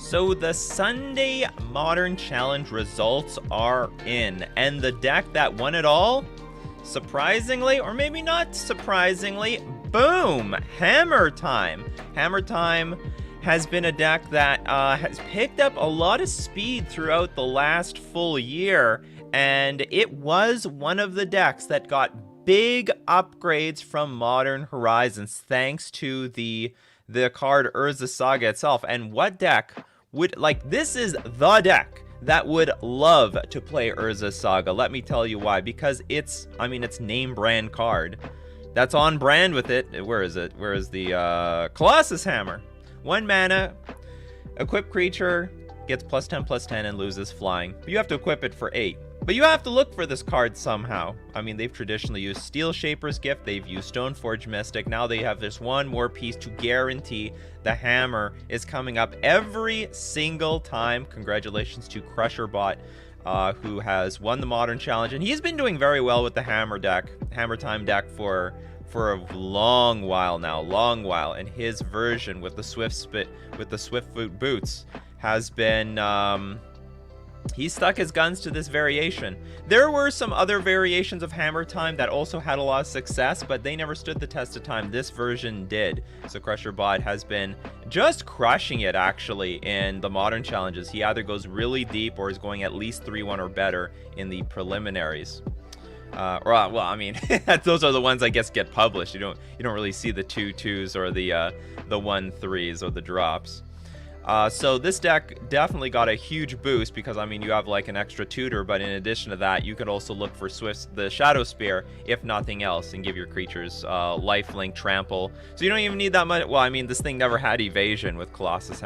So the Sunday Modern Challenge results are in, and the deck that won it all, surprisingly, or maybe not surprisingly, boom, Hammer Time. Hammer Time has been a deck that has picked up a lot of speed throughout the last full year, and it was one of the decks that got big upgrades from Modern Horizons thanks to the card Urza Saga itself. And what deck would, like, this is the deck that would love to play Urza Saga. Let me tell you why. Because it's name brand card. That's on brand with it. Where is it? Where is the Colossus Hammer? 1 mana, equip creature, gets +10/+10 and loses flying. You have to equip it for 8. But you have to look for this card somehow. I mean, they've traditionally used Steel Shaper's Gift, they've used Stoneforge Mystic, now they have this one more piece to guarantee the hammer is coming up every single time. Congratulations to CrusherBot, who has won the Modern Challenge, and he's been doing very well with the Hammer Time deck for a long while now, and his version with the Swiftfoot boots has been he's stuck his guns to this variation. There were some other variations of Hammer Time that also had a lot of success, but they never stood the test of time. This version did. So CrusherBot has been just crushing it, actually, in the Modern Challenges. He either goes really deep or is going at least 3-1 or better in the preliminaries. Well, I mean, those are the ones I guess get published. You don't really see the 2-2s or the 1-3s or the drops. So this deck definitely got a huge boost because, I mean, you have like an extra tutor, but in addition to that, you could also look for the Shadow Spear, if nothing else, and give your creatures lifelink, trample. So you don't even need that much. Well, I mean, this thing never had evasion with Colossus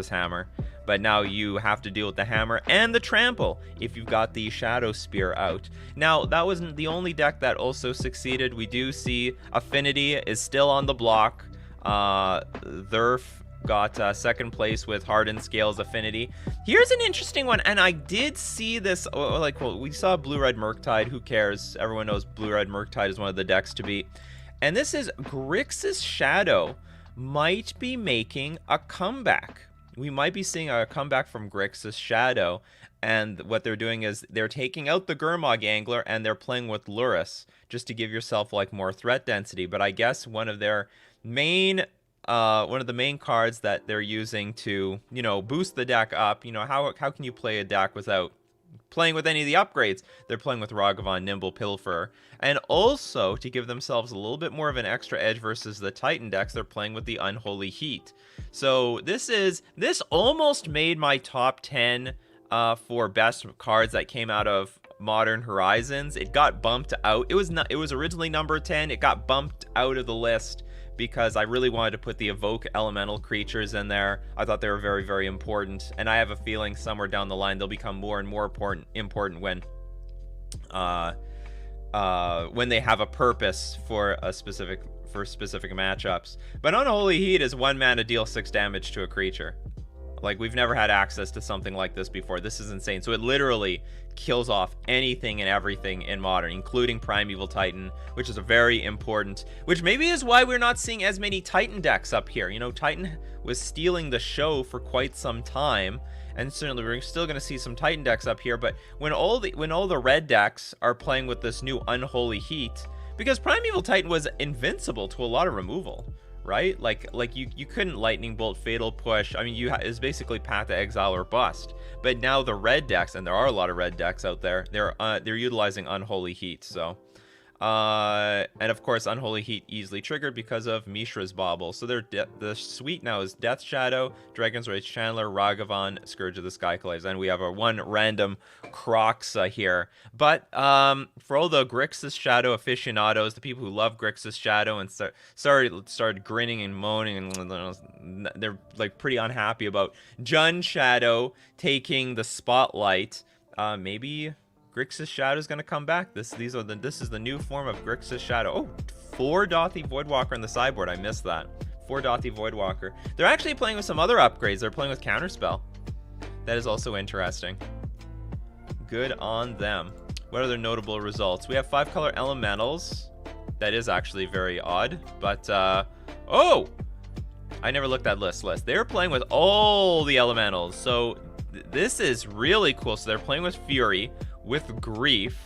Hammer, but now you have to deal with the hammer and the trample if you've got the Shadow Spear out. Now, that wasn't the only deck that also succeeded. We do see Affinity is still on the block. Thurf got second place with Hardened Scales Affinity. Here's an interesting one, and I did see this, we saw Blue-Red Murktide. Who cares? Everyone knows Blue-Red Murktide is one of the decks to beat. And this is Grixis Shadow might be making a comeback. We might be seeing a comeback from Grixis Shadow, and what they're doing is they're taking out the Gurmag Angler and they're playing with Lurrus just to give yourself like more threat density. But I guess one of the main cards that they're using to, boost the deck up, how can you play a deck without playing with any of the upgrades? They're playing with Ragavan, Nimble Pilferer, and also to give themselves a little bit more of an extra edge versus the Titan decks, they're playing with the Unholy Heat. So this almost made my top 10 for best cards that came out of Modern Horizons. It got bumped out. It was originally number 10. It got bumped out of the list because I really wanted to put the Evoke Elemental creatures in there. I thought they were very, very important, and I have a feeling somewhere down the line they'll become more and more important when they have a purpose for specific matchups. But Unholy Heat is 1 mana, deal 6 damage to a creature. Like, we've never had access to something like this before. This is insane. So it literally kills off anything and everything in Modern, including Primeval Titan, which is a very important, which maybe is why we're not seeing as many Titan decks up here. Titan was stealing the show for quite some time, and certainly we're still going to see some Titan decks up here. But when all the red decks are playing with this new Unholy Heat, because Primeval Titan was invincible to a lot of removal, right? Like you couldn't Lightning Bolt, Fatal Push. I mean, it's basically Path to Exile or Bust. But now the red decks, and there are a lot of red decks out there, they're utilizing Unholy Heat. So and of course Unholy Heat easily triggered because of Mishra's Bauble. So the suite now is Death Shadow, Dragon's Rage Chandler, Ragavan, Scourge of the Skyclaves, and we have a one random Croxa here. But for all the Grixis Shadow aficionados, the people who love Grixis Shadow and started grinning and moaning, and they're like pretty unhappy about Jund Shadow taking the spotlight, maybe Grixis Shadow is going to come back. This is the new form of Grixis Shadow. Oh, 4 Dothy Voidwalker on the sideboard. I missed that. 4 Dothy Voidwalker. They're actually playing with some other upgrades. They're playing with Counterspell. That is also interesting. Good on them. What other notable results? We have 5-color elementals. That is actually very odd. But, oh! I never looked at list. They're playing with all the elementals. So this is really cool. So they're playing with Fury, with Grief,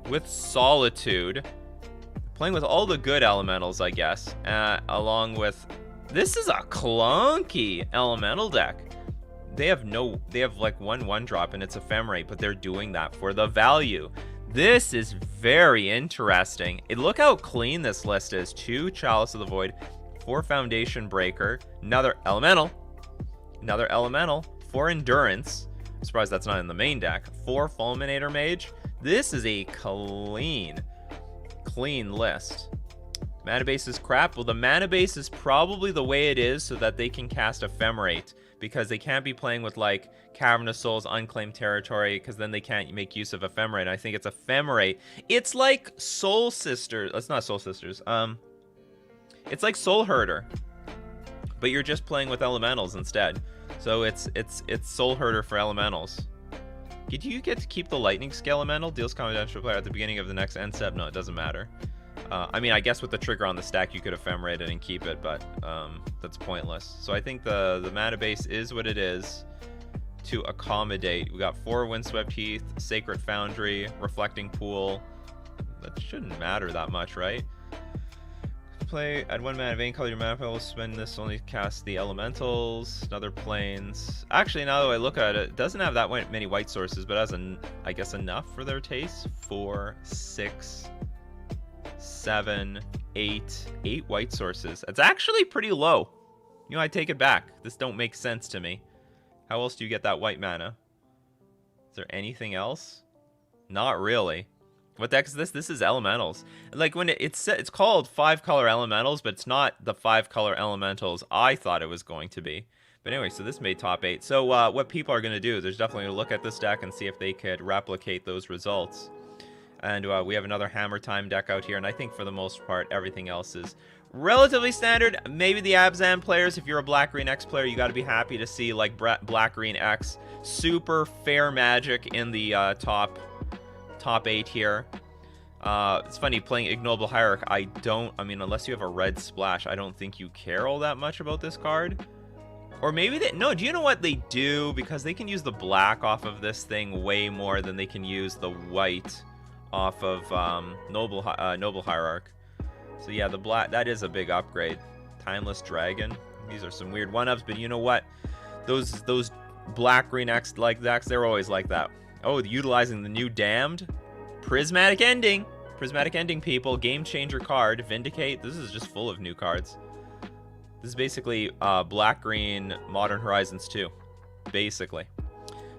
with Solitude, playing with all the good elementals, I guess, along with... This is a clunky elemental deck. They have like one drop and it's Ephemerate, but they're doing that for the value. This is very interesting. Look how clean this list is. 2 Chalice of the Void, 4 Foundation Breaker, another elemental, 4 Endurance. I'm surprised that's not in the main deck. 4 Fulminator Mage. This is a clean list. Mana base is crap. Well, the mana base is probably the way it is so that they can cast Ephemerate, because they can't be playing with like Cavern of Souls, Unclaimed Territory, because then they can't make use of Ephemerate. I think it's Ephemerate. It's like Soul Sisters. It's not Soul Sisters. It's like Soul Herder, but you're just playing with elementals instead. So it's Soul Herder for elementals. Did you get to keep the Lightning Scale elemental? Deals confidential player at the beginning of the next end step. No, it doesn't matter. I mean, I guess with the trigger on the stack, you could Ephemerate it and keep it, but that's pointless. So I think the mana base is what it is to accommodate. We got 4 Windswept Heath, Sacred Foundry, Reflecting Pool. That shouldn't matter that much, right? Play, add 1 mana, Vein color your mana pool, spend this, only cast the elementals, another planes. Actually, now that I look at it, it doesn't have that many white sources, but has, I guess, enough for their taste. 4, 6, 7, 8 white sources. It's actually pretty low. You know, I take it back. This don't make sense to me. How else do you get that white mana? Is there anything else? Not really. What deck is this? This is elementals. Like when it's called 5-color elementals, but it's not the 5-color elementals I thought it was going to be. But anyway, so this made top 8. So what people are going to do, there's definitely going to look at this deck and see if they could replicate those results. And we have another Hammer Time deck out here, and I think for the most part, everything else is relatively standard. Maybe the Abzan players, if you're a Black-Green X player, you got to be happy to see like Black-Green X. Super fair magic in the top 8 here. It's funny, playing Ignoble Hierarch, I mean, unless you have a red splash, I don't think you care all that much about this card. Or maybe no, do you know what they do? Because they can use the black off of this thing way more than they can use the white off of Noble Hierarch. So yeah, the black, that is a big upgrade. Timeless Dragon. These are some weird 1-ups, but you know what? Those Black-Green X like decks, they're always like that. Oh, utilizing the new Damned. Prismatic Ending. Prismatic Ending, people. Game Changer card. Vindicate. This is just full of new cards. This is basically Black-Green Modern Horizons 2. Basically.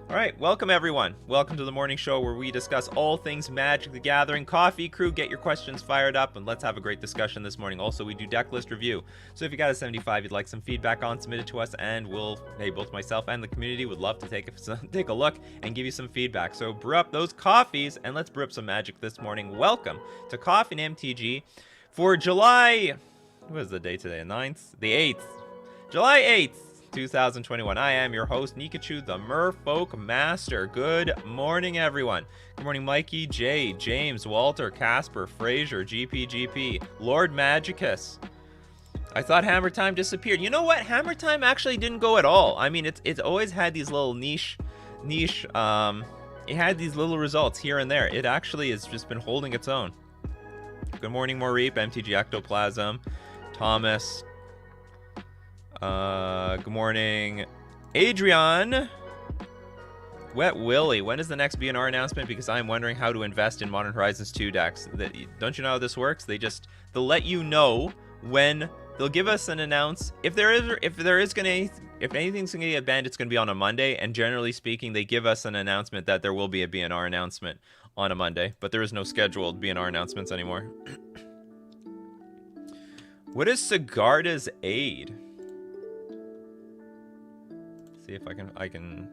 Alright, welcome everyone. Welcome to the morning show where we discuss all things Magic the Gathering. Coffee crew, get your questions fired up and let's have a great discussion this morning. Also, we do deck list review. So if you got a 75 you'd like some feedback on, submit it to us and both myself and the community would love to take a look and give you some feedback. So brew up those coffees and let's brew up some magic this morning. Welcome to Coffee and MTG for July, what is the date today? 9th? The 8th. July 8th. 2021. I am your host, Nikachu, the Merfolk Master. Good morning, everyone. Good morning, Mikey, Jay, James, Walter, Casper, Fraser, GP, Lord Magicus. I thought Hammer Time disappeared. You know what? Hammer Time actually didn't go at all. I mean, it's always had these little niche. It had these little results here and there. It actually has just been holding its own. Good morning, Mauripe, MTG Ectoplasm, Thomas. Good morning, Adrian. Wet Willie, when is the next BNR announcement? Because I'm wondering how to invest in Modern Horizons 2 decks. Don't you know how this works? They'll let you know when they'll give us an announce. If anything's gonna get banned, it's gonna be on a Monday. And generally speaking, they give us an announcement that there will be a BNR announcement on a Monday, but there is no scheduled BNR announcements anymore. What is Sigarda's Aid? See if I can.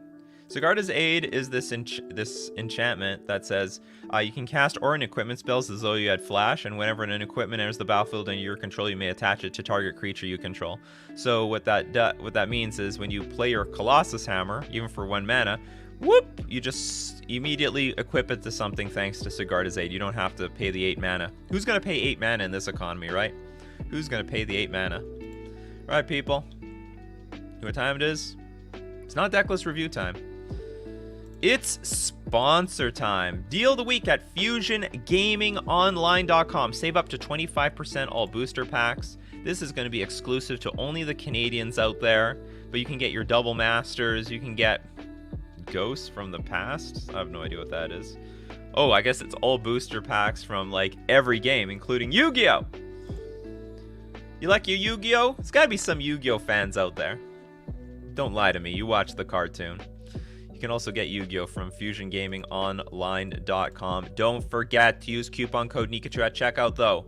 Sigarda's Aid is this enchantment that says you can cast aura and equipment spells as though you had flash, and whenever an equipment enters the battlefield under your control, you may attach it to target creature you control. So what that means is when you play your Colossus Hammer, even for 1 mana, whoop, you just immediately equip it to something thanks to Sigarda's Aid. You don't have to pay the 8 mana. Who's gonna pay 8 mana in this economy, right? Who's gonna pay the 8 mana? All right, people. know what time it is? It's not Decklist review time. It's sponsor time. Deal of the week at FusionGamingOnline.com. Save up to 25% all booster packs. This is going to be exclusive to only the Canadians out there. But you can get your double masters. You can get ghosts from the past. I have no idea what that is. Oh, I guess it's all booster packs from like every game, including Yu-Gi-Oh! You like your Yu-Gi-Oh? There's got to be some Yu-Gi-Oh fans out there. Don't lie to me. You watch the cartoon. You can also get Yu-Gi-Oh from FusionGamingOnline.com. Don't forget to use coupon code Nikachu at checkout, though.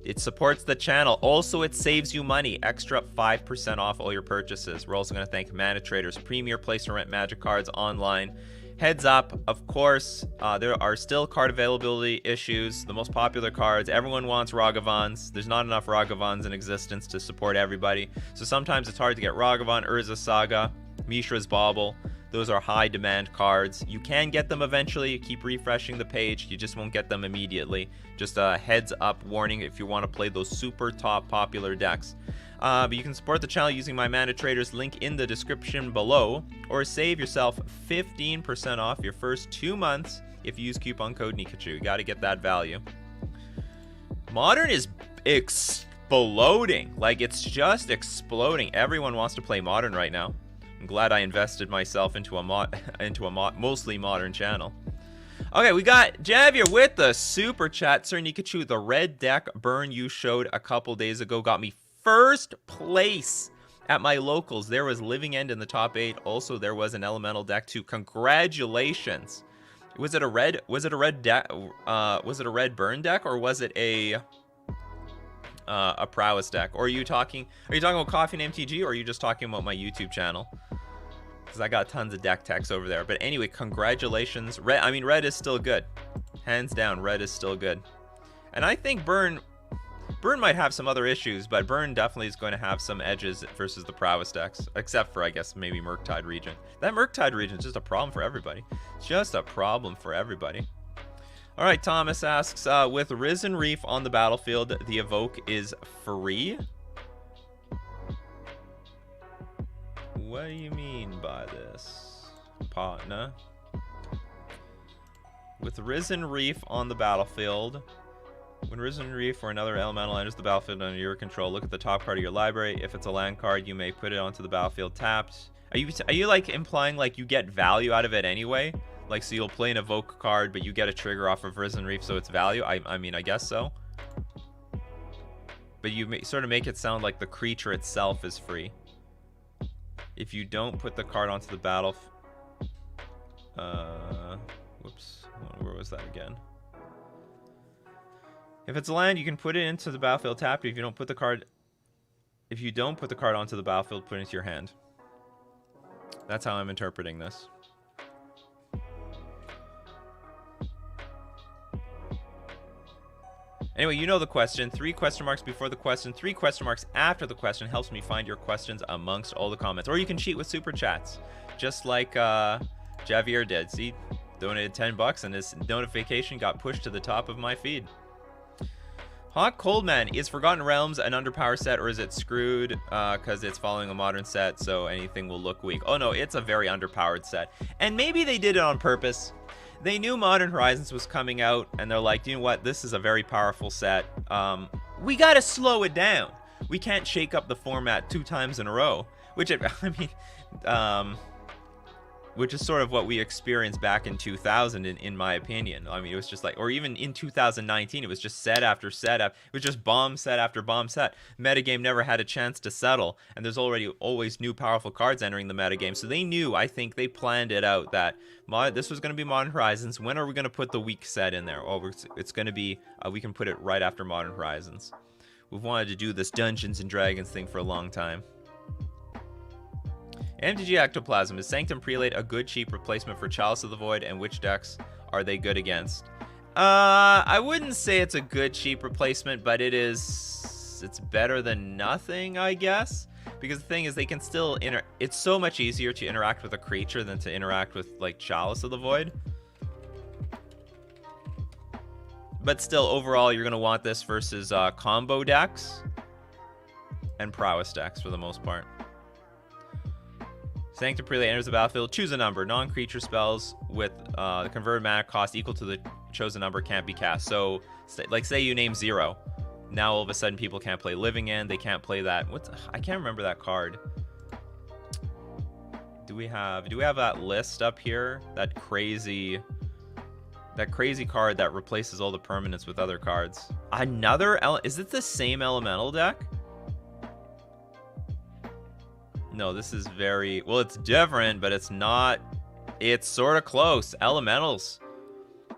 It supports the channel. Also, it saves you money. Extra 5% off all your purchases. We're also going to thank Mana Traders, premier place to rent Magic cards online. Heads up, of course, there are still card availability issues. The most popular cards, everyone wants Ragavans. There's not enough Ragavans in existence to support everybody. So sometimes it's hard to get Ragavan, Urza Saga, Mishra's Bauble. Those are high demand cards. You can get them eventually. You keep refreshing the page. You just won't get them immediately. Just a heads up warning if you want to play those super top popular decks. But you can support the channel using my Mana Traders link in the description below, or save yourself 15% off your first 2 months if you use coupon code Nikachu. You got to get that value. Modern is exploding. Like, it's just exploding. Everyone wants to play Modern right now. I'm glad I invested myself into a mostly modern channel. Okay, we got Javier with the super chat. Sir Nikachu, the red deck burn you showed a couple days ago got me first place at my locals. There was Living End in the top 8. Also, there was an elemental deck too. Congratulations. Was it a red deck? Was it a red burn deck, or was it a prowess deck? Or are you talking about Coffee and MTG, or are you just talking about my YouTube channel? Because I got tons of deck techs over there. But anyway, congratulations. Red is still good. Hands down, red is still good. And I think burn might have some other issues, but burn definitely is going to have some edges versus the prowess decks. Except for, I guess, maybe Murktide Regent. That Murktide Regent is just a problem for everybody. It's just a problem for everybody. All right, Thomas asks, with Risen Reef on the battlefield, the evoke is free? What do you mean by this, partner? With Risen Reef on the battlefield, when Risen Reef or another elemental enters the battlefield under your control, look at the top card of your library. If it's a land card, you may put it onto the battlefield tapped. Are you like implying like you get value out of it anyway? Like, so you'll play an evoke card, but you get a trigger off of Risen Reef, so it's value? I mean, I guess so. But you sort of make it sound like the creature itself is free. If you don't put the card onto the battle... whoops. Where was that again? If it's land, you can put it into the battlefield tapped. If you don't put the card onto the battlefield, put it into your hand. That's how I'm interpreting this. Anyway, you know the question. 3 question marks before the question, 3 question marks after the question helps me find your questions amongst all the comments. Or you can cheat with super chats, just like Javier did. See, donated $10 and his notification got pushed to the top of my feed. Hot Cold Man, is Forgotten Realms an underpowered set, or is it screwed because it's following a modern set, so anything will look weak? Oh no, it's a very underpowered set. And maybe they did it on purpose. They knew Modern Horizons was coming out, and they're like, you know what, this is a very powerful set. We gotta slow it down. We can't shake up the format 2 times in a row. Which is sort of what we experienced back in 2000, in my opinion. I mean, it was just like, or even in 2019, it was just set after set. It was just bomb set after bomb set. Metagame never had a chance to settle, and there's always new powerful cards entering the metagame. So they knew, I think they planned it out, that this was going to be Modern Horizons. When are we going to put the weak set in there? Oh, it's going to be, we can put it right after Modern Horizons. We've wanted to do this Dungeons and Dragons thing for a long time. MTG Ectoplasm, is Sanctum Prelate a good cheap replacement for Chalice of the Void, and which decks are they good against? I wouldn't say it's a good cheap replacement, but it's better than nothing, I guess. Because the thing is, they can still it's so much easier to interact with a creature than to interact with like Chalice of the Void. But still, overall, you're gonna want this versus combo decks and prowess decks for the most part. Sanctum Prelate enters the battlefield. Choose a number. Non-creature spells with the converted mana cost equal to the chosen number can't be cast. So, like, say you name 0. Now all of a sudden people can't play Living End. They can't play that. I can't remember that card. Do we have that list up here? That crazy card that replaces all the permanents with other cards. Is it the same elemental deck? No, this is well, it's different, but it's not. It's sort of close. Elementals.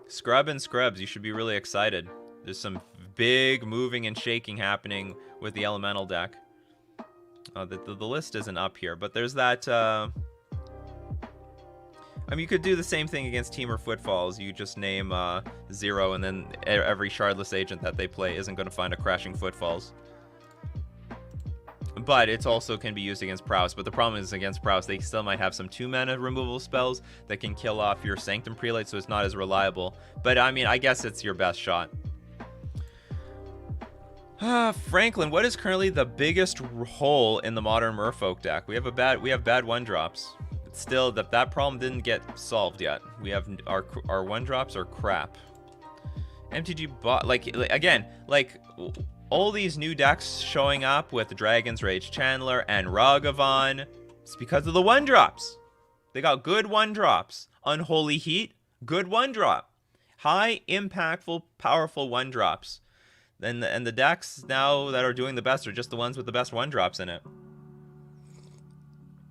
Scrub and Scrubs, you should be really excited. There's some big moving and shaking happening with the elemental deck. The list isn't up here, but there's that. I mean, you could do the same thing against Temur Footfalls. You just name 0, and then every Shardless agent that they play isn't going to find a Crashing Footfalls. But it also can be used against Prowess. But the problem is against Prowess, they still might have some 2-mana removal spells that can kill off your Sanctum Prelate, so it's not as reliable. But I mean, I guess it's your best shot. Franklin, what is currently the biggest hole in the modern Merfolk deck? We have bad 1-drops. But still, that problem didn't get solved yet. We have our 1-drops are crap. MTG again, all these new decks showing up with Dragon's Rage Channeler and Ragavan, it's because of the 1-drops. They got good 1-drops. Unholy Heat, good 1-drop. High, impactful, powerful 1-drops. And the decks now that are doing the best are just the ones with the best 1-drops in it.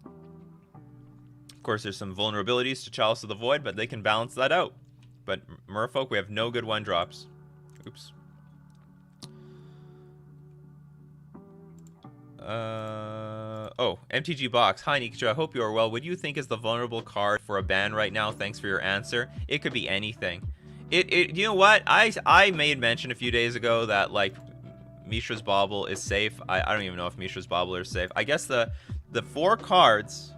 Of course, there's some vulnerabilities to Chalice of the Void, but they can balance that out. But Merfolk, we have no good 1-drops. Oops. MTG Box. Hi, Nikachu. I hope you are well. What do you think is the vulnerable card for a ban right now? Thanks for your answer. It could be anything. You know what? I made mention a few days ago that, like, Mishra's Bauble is safe. I don't even know if Mishra's Bauble is safe. I guess the 4 cards...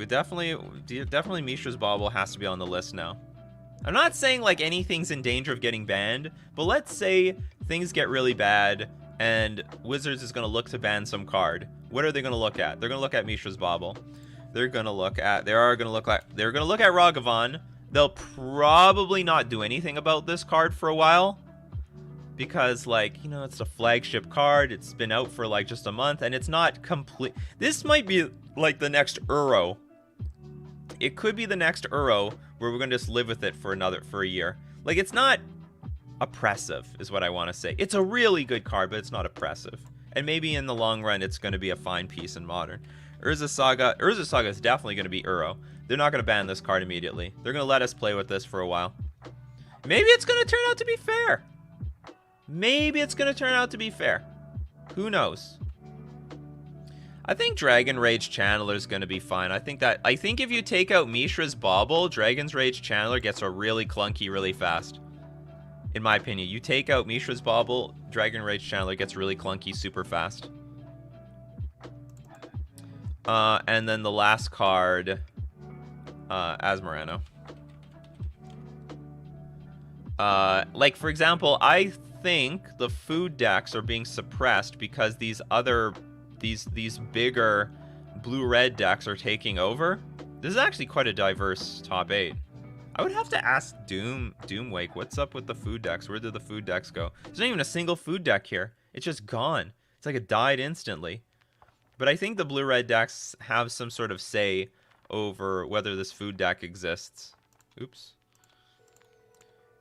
Definitely Mishra's Bauble has to be on the list now. I'm not saying, like, anything's in danger of getting banned, but let's say things get really bad and Wizards is going to look to ban some card. What are they going to look at? They're going to look at Mishra's Bauble. They're going to look at Ragavan. They'll probably not do anything about this card for a while because, like, you know, it's a flagship card. It's been out for like just a month and it's not complete. This might be like the next Uro. It could be the next Uro where we're going to just live with it for a year. Like, it's not oppressive is what I want to say. It's a really good card, but it's not oppressive. And maybe in the long run, it's going to be a fine piece in Modern. Urza Saga is definitely going to be Uro. They're not going to ban this card immediately. They're going to let us play with this for a while. Maybe it's going to turn out to be fair. Maybe it's going to turn out to be fair. Who knows? I think Dragon Rage Channeler is going to be fine. I think if you take out Mishra's Bauble, Dragon's Rage Channeler gets a really clunky really fast. In my opinion, you take out Mishra's Bauble, Dragon Rage Channeler gets really clunky super fast. And then the last card, Azmarano. Like, for example, I think the food decks are being suppressed because these bigger blue-red decks are taking over. This is actually quite a diverse top 8. I would have to ask Doomwake, what's up with the food decks? Where did the food decks go? There's not even a single food deck here. It's just gone. It's like it died instantly. But I think the blue-red decks have some sort of say over whether this food deck exists. Oops.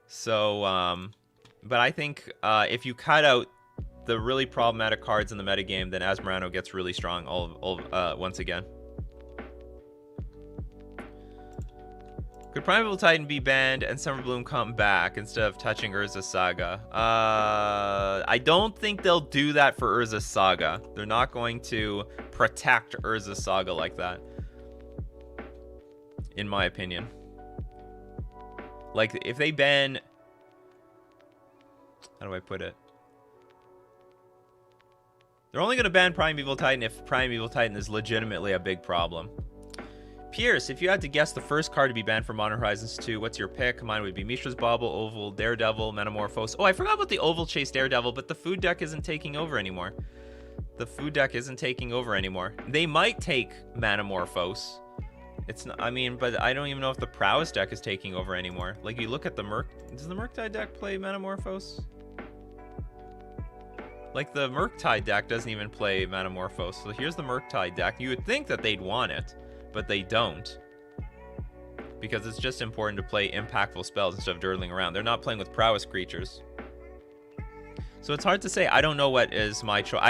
So, but I think if you cut out the really problematic cards in the metagame, then Azmarano gets really strong once again. Could Primeval Titan be banned and Summerbloom come back instead of touching Urza Saga? I don't think they'll do that for Urza Saga. They're not going to protect Urza Saga like that, in my opinion. Like, if they ban... How do I put it? They're only going to ban Primeval Titan if Primeval Titan is legitimately a big problem. Pierce, if you had to guess the first card to be banned from Modern Horizons 2, what's your pick? Mine would be Mishra's Bauble, Oval, Daredevil, Metamorphose. Oh, I forgot about the Oval Chase Daredevil, but the food deck isn't taking over anymore. The food deck isn't taking over anymore. They might take Manamorphose. It's not, I mean, but I don't even know if the Prowess deck is taking over anymore. Like, you look at the does the Murktide deck play Manamorphose? Like, the Murktide deck doesn't even play Manamorphose. So here's the Murktide deck. You would think that they'd want it, but they don't. Because it's just important to play impactful spells instead of dirtling around. They're not playing with Prowess creatures. So it's hard to say. I don't know what is my choice.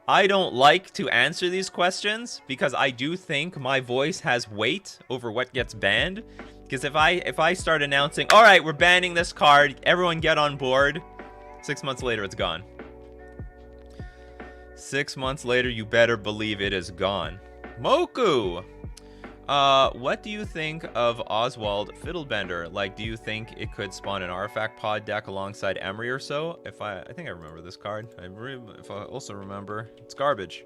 I don't like to answer these questions because I do think my voice has weight over what gets banned. Because if I start announcing, all right, we're banning this card, everyone get on board, 6 months later it's gone. 6 months later, you better believe it is gone. Moku! What do you think of Oswald Fiddlebender? Like, do you think it could spawn an artifact pod deck alongside Emery or so? I think I remember this card. If I also remember, it's garbage.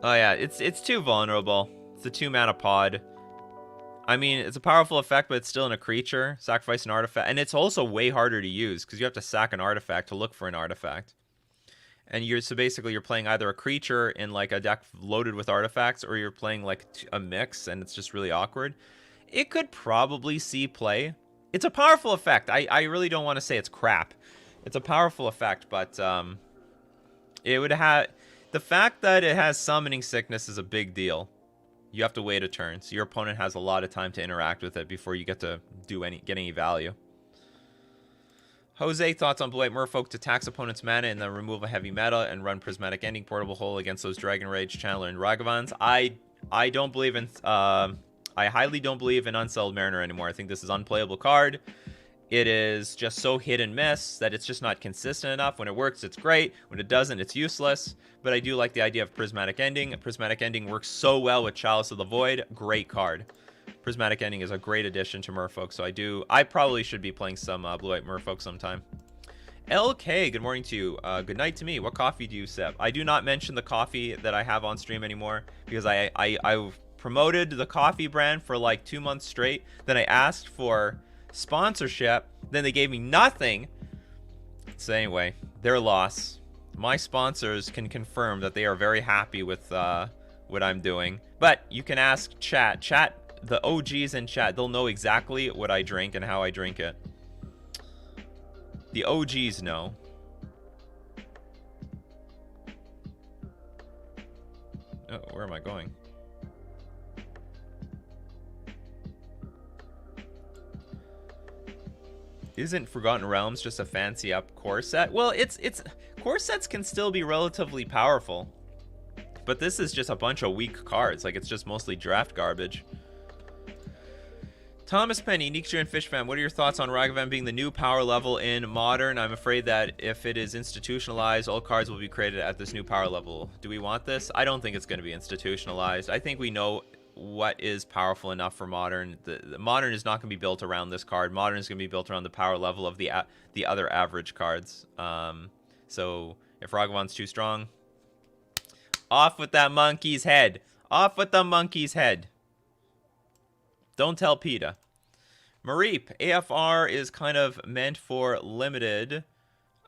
Oh yeah, it's too vulnerable. It's a 2-mana pod. I mean, it's a powerful effect, but it's still in a creature. Sacrifice an artifact, and it's also way harder to use because you have to sack an artifact to look for an artifact. And so basically you're playing either a creature in like a deck loaded with artifacts, or you're playing like a mix, and it's just really awkward. It could probably see play. It's a powerful effect. I really don't want to say it's crap. It's a powerful effect, but it would have the fact that it has summoning sickness is a big deal. You have to wait a turn, so your opponent has a lot of time to interact with it before you get to get any value. Jose, thoughts on Blue-White Merfolk to tax opponent's mana and then remove a heavy meta and run Prismatic Ending Portable Hole against those Dragon Rage, Channeler, and Ragavans? I don't believe in I highly don't believe in Unsettled Mariner anymore. I think this is an unplayable card. It is just so hit and miss that it's just not consistent enough. When it works, it's great. When it doesn't, it's useless. But I do like the idea of Prismatic Ending. Prismatic Ending works so well with Chalice of the Void. Great card. Prismatic Ending is a great addition to Merfolk, so I probably should be playing some Blue-White Merfolk sometime. LK, good morning to you. Good night to me. What coffee do you sip? I do not mention the coffee that I have on stream anymore because I promoted the coffee brand for like 2 months straight. Then I asked for sponsorship. Then they gave me nothing. So anyway, their loss. My sponsors can confirm that they are very happy with what I'm doing. But you can ask chat. The OGs in chat, they'll know exactly what I drink and how I drink it. The OGs know. Oh, where am I going? Isn't Forgotten Realms just a fancy up core set? Well, it's core sets can still be relatively powerful. But this is just a bunch of weak cards. Like, it's just mostly draft garbage. Thomas Penny, Nikachu and Fishfam, what are your thoughts on Ragavan being the new power level in Modern? I'm afraid that if it is institutionalized, all cards will be created at this new power level. Do we want this? I don't think it's going to be institutionalized. I think we know what is powerful enough for Modern. The Modern is not going to be built around this card. Modern is going to be built around the power level of the other average cards. So if Ragavan's too strong, off with that monkey's head. Off with the monkey's head. Don't tell PETA. Mareep, AFR is kind of meant for limited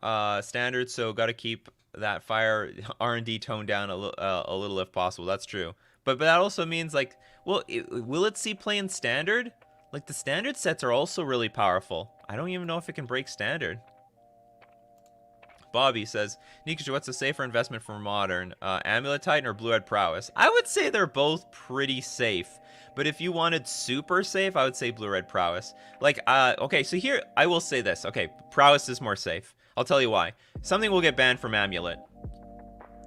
standards, so got to keep that fire R&D tone down a little if possible. That's true. But that also means, like, well, will it see play in standard? Like, the standard sets are also really powerful. I don't even know if it can break standard. Bobby says, Nikachu, what's a safer investment for Modern? Amulet Titan or Blue-Red Prowess? I would say they're both pretty safe. But if you wanted super safe, I would say Blue-Red Prowess. Like, okay, so here, I will say this. Okay, Prowess is more safe. I'll tell you why. Something will get banned from Amulet.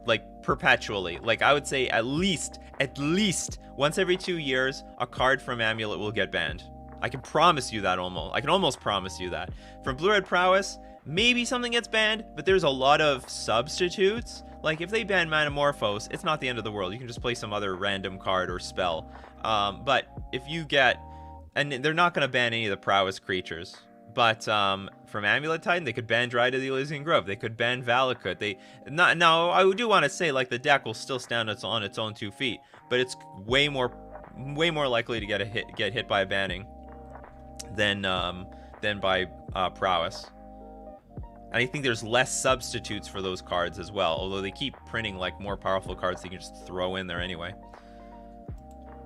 Like, perpetually. Like, I would say at least, once every 2 years, a card from Amulet will get banned. I can promise you that almost. I can almost promise you that. From Blue-Red Prowess, maybe something gets banned, but there's a lot of substitutes. Like, if they ban Manamorphose, it's not the end of the world. You can just play some other random card or spell. But if you get... And they're not going to ban any of the Prowess creatures. But from Amulet Titan, they could ban Dryad of the Elysian Grove. They could ban Valakut. Now, I do want to say, like, the deck will still stand on its own 2 feet. But it's way more likely to get hit by a banning than by Prowess. And I think there's less substitutes for those cards as well, although they keep printing like more powerful cards that you can just throw in there anyway.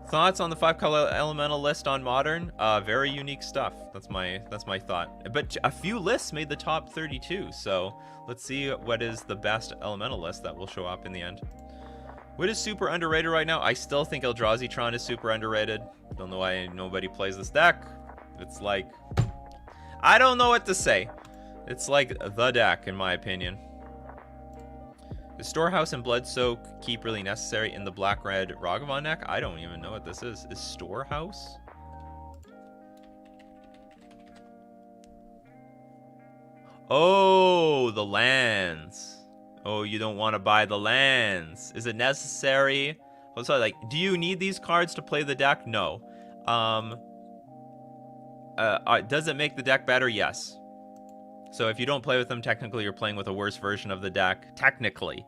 Thoughts on the 5-color elemental list on Modern? Very unique stuff. That's my thought. But a few lists made the top 32, so let's see what is the best elemental list that will show up in the end. What is super underrated right now? I still think Eldrazi is super underrated. Don't know why nobody plays this deck. It's like, I don't know what to say. It's like the deck, in my opinion. Is Storehouse and Blood Soak keep really necessary in the black-red Ragavan deck? I don't even know what this is. Is Storehouse? Oh, the lands. Oh, you don't want to buy the lands. Is it necessary? Oh, sorry, like, do you need these cards to play the deck? No. Does it make the deck better? Yes. So if you don't play with them, technically you're playing with a worse version of the deck, technically.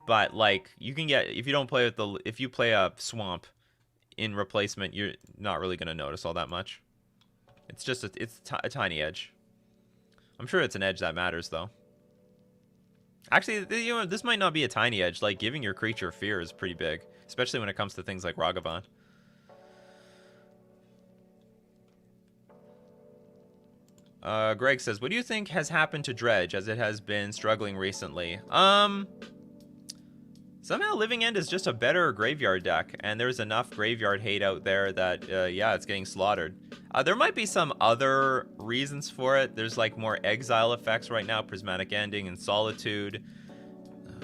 But like, you can get, if you don't play with if you play a swamp in replacement, you're not really going to notice all that much. It's just it's a tiny edge. I'm sure it's an edge that matters though. Actually, you know, this might not be a tiny edge. Like, giving your creature fear is pretty big, especially when it comes to things like Ragavan. Greg says, what do you think has happened to Dredge as it has been struggling recently? Somehow Living End is just a better graveyard deck, and there's enough graveyard hate out there that, yeah, it's getting slaughtered. There might be some other reasons for it. There's, like, more exile effects right now, Prismatic Ending and Solitude.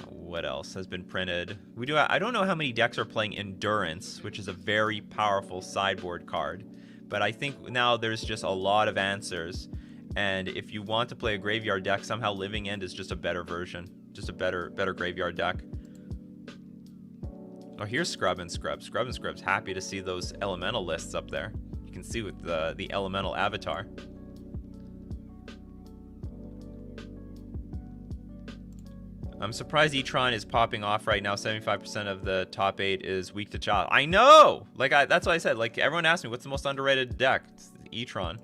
What else has been printed? I don't know how many decks are playing Endurance, which is a very powerful sideboard card. But I think now there's just a lot of answers. And if you want to play a graveyard deck, somehow Living End is just a better version. Just a better graveyard deck. Oh, here's Scrub and Scrub. Scrub and Scrub's happy to see those elemental lists up there. You can see with the elemental avatar. I'm surprised E-Tron is popping off right now. 75% of the top 8 is weak to Child. I know! Like, that's what I said. Like, everyone asked me, what's the most underrated deck? It's E-Tron.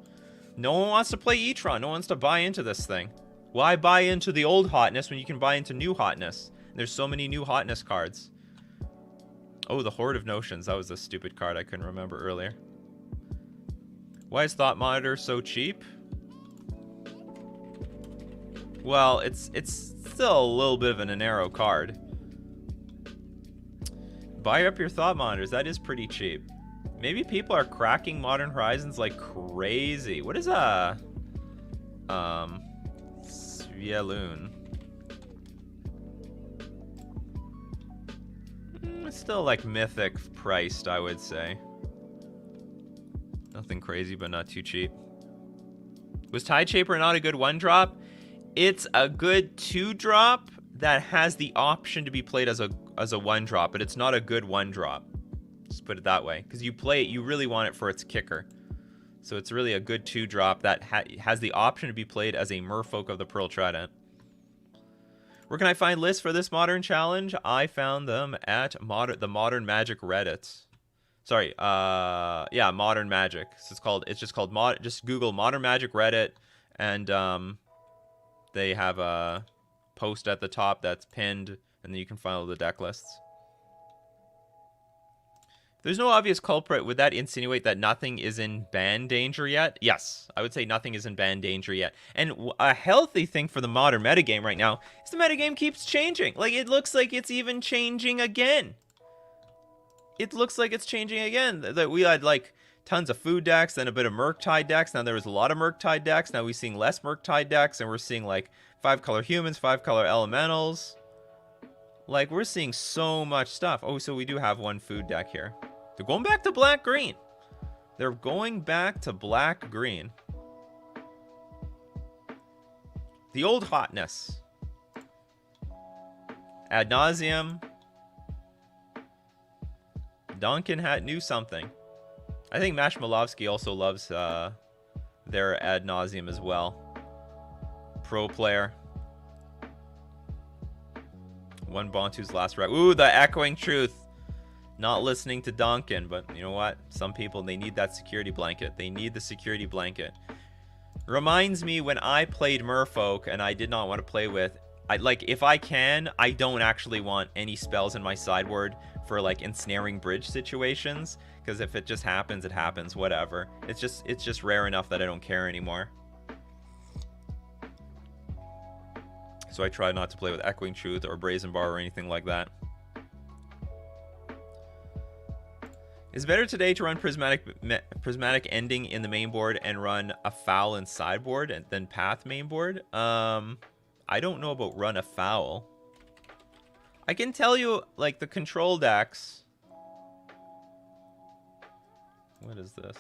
No one wants to play E-Tron. No one wants to buy into this thing. Why buy into the old hotness when you can buy into new hotness? There's so many new hotness cards. Oh, the Horde of Notions. That was a stupid card I couldn't remember earlier. Why is Thought Monitor so cheap? Well, it's still a little bit of an narrow card. Buy up your Thought Monitors. That is pretty cheap. Maybe people are cracking Modern Horizons like crazy. What is a Svialoon? It's still like mythic priced, I would say. Nothing crazy, but not too cheap. Was Tide Shaper not a good 1-drop? It's a good 2-drop that has the option to be played as a 1-drop, but it's not a good 1-drop. Just put it that way. Because you play it, you really want it for its kicker. So it's really a good 2-drop that has the option to be played as a Merfolk of the Pearl Trident. Where can I find lists for this Modern Challenge? I found them at the Modern Magic Reddit. Sorry, yeah, Modern Magic. So it's just called just Google Modern Magic Reddit, and they have a post at the top that's pinned, and then you can find all the deck lists. If there's no obvious culprit, would that insinuate that nothing is in ban danger yet? Yes, I would say nothing is in ban danger yet. And a healthy thing for the Modern metagame right now is the metagame keeps changing. Like, it looks like it's even changing again. It looks like it's changing again. That we had, like, tons of food decks, then a bit of Murktide decks. Now there was a lot of Murktide decks. Now we're seeing less Murktide decks, and we're seeing, like, 5-color humans, 5-color elementals. Like, we're seeing so much stuff. Oh, so we do have one food deck here. They're going back to black-green. They're going back to black-green. The old hotness. Ad nauseum. Duncan knew something. I think Mash Malovsky also loves their ad nauseum as well. Pro player. One Bantu's last right. Ooh, the echoing truth. Not listening to Duncan, but you know what? Some people, they need that security blanket. They need the security blanket. Reminds me when I played Merfolk and I did not want to play with... like, if I can, I don't actually want any spells in my sideboard for, like, ensnaring bridge situations. Because if it just happens, it happens. Whatever. It's just rare enough that I don't care anymore. So I try not to play with Echoing Truth or Brazen Bar or anything like that. Is it better today to run Prismatic Ending in the main board and run a Foul in sideboard and then Path main board? I don't know about run a Foul. I can tell you, like, the control decks. What is this?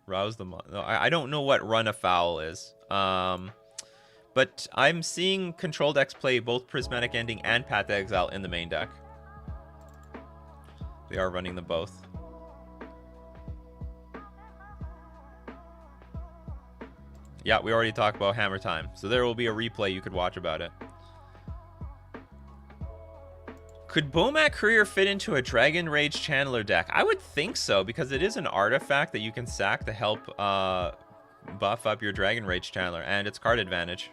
Rouse the... No, I don't know what run a Foul is. But I'm seeing control decks play both Prismatic Ending and Path Exile in the main deck. They are running them both. Yeah, we already talked about Hammer Time. So there will be a replay you could watch about it. Could Bomat Courier fit into a Dragon Rage Channeler deck? I would think so, because it is an artifact that you can sack to help buff up your Dragon Rage Channeler, and it's card advantage.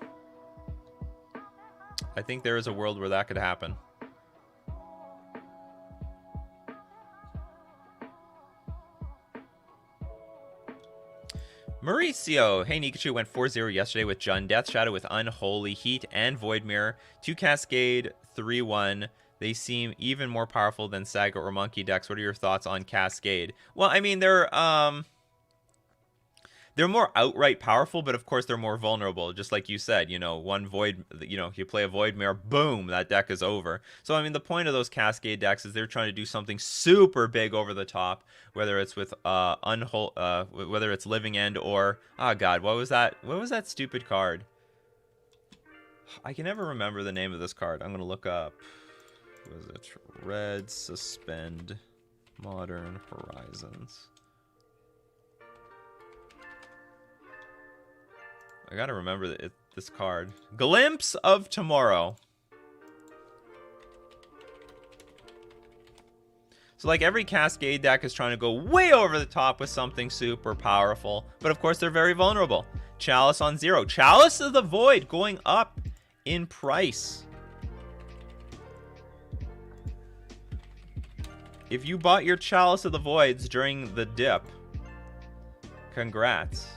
I think there is a world where that could happen. Mauricio, hey Nikachu, went 4-0 yesterday with Jund, Death Shadow with Unholy, Heat, and Void Mirror. 2 Cascade, 3-1. They seem even more powerful than Saga or Monkey decks. What are your thoughts on Cascade? Well, I mean, they're more outright powerful, but of course they're more vulnerable. Just like you said, you know, one Void, you know, you play a Void Mirror, boom, that deck is over. So, I mean, the point of those Cascade decks is they're trying to do something super big over the top, whether it's with whether it's Living End or, oh god, what was that? What was that stupid card? I can never remember the name of this card. I'm gonna look up. Was it Red Suspend Modern Horizons? I gotta remember this card. Glimpse of Tomorrow. So like every Cascade deck is trying to go way over the top with something super powerful. But of course they're very vulnerable. Chalice on 0. Chalice of the Void going up in price. If you bought your Chalice of the Voids during the dip, congrats.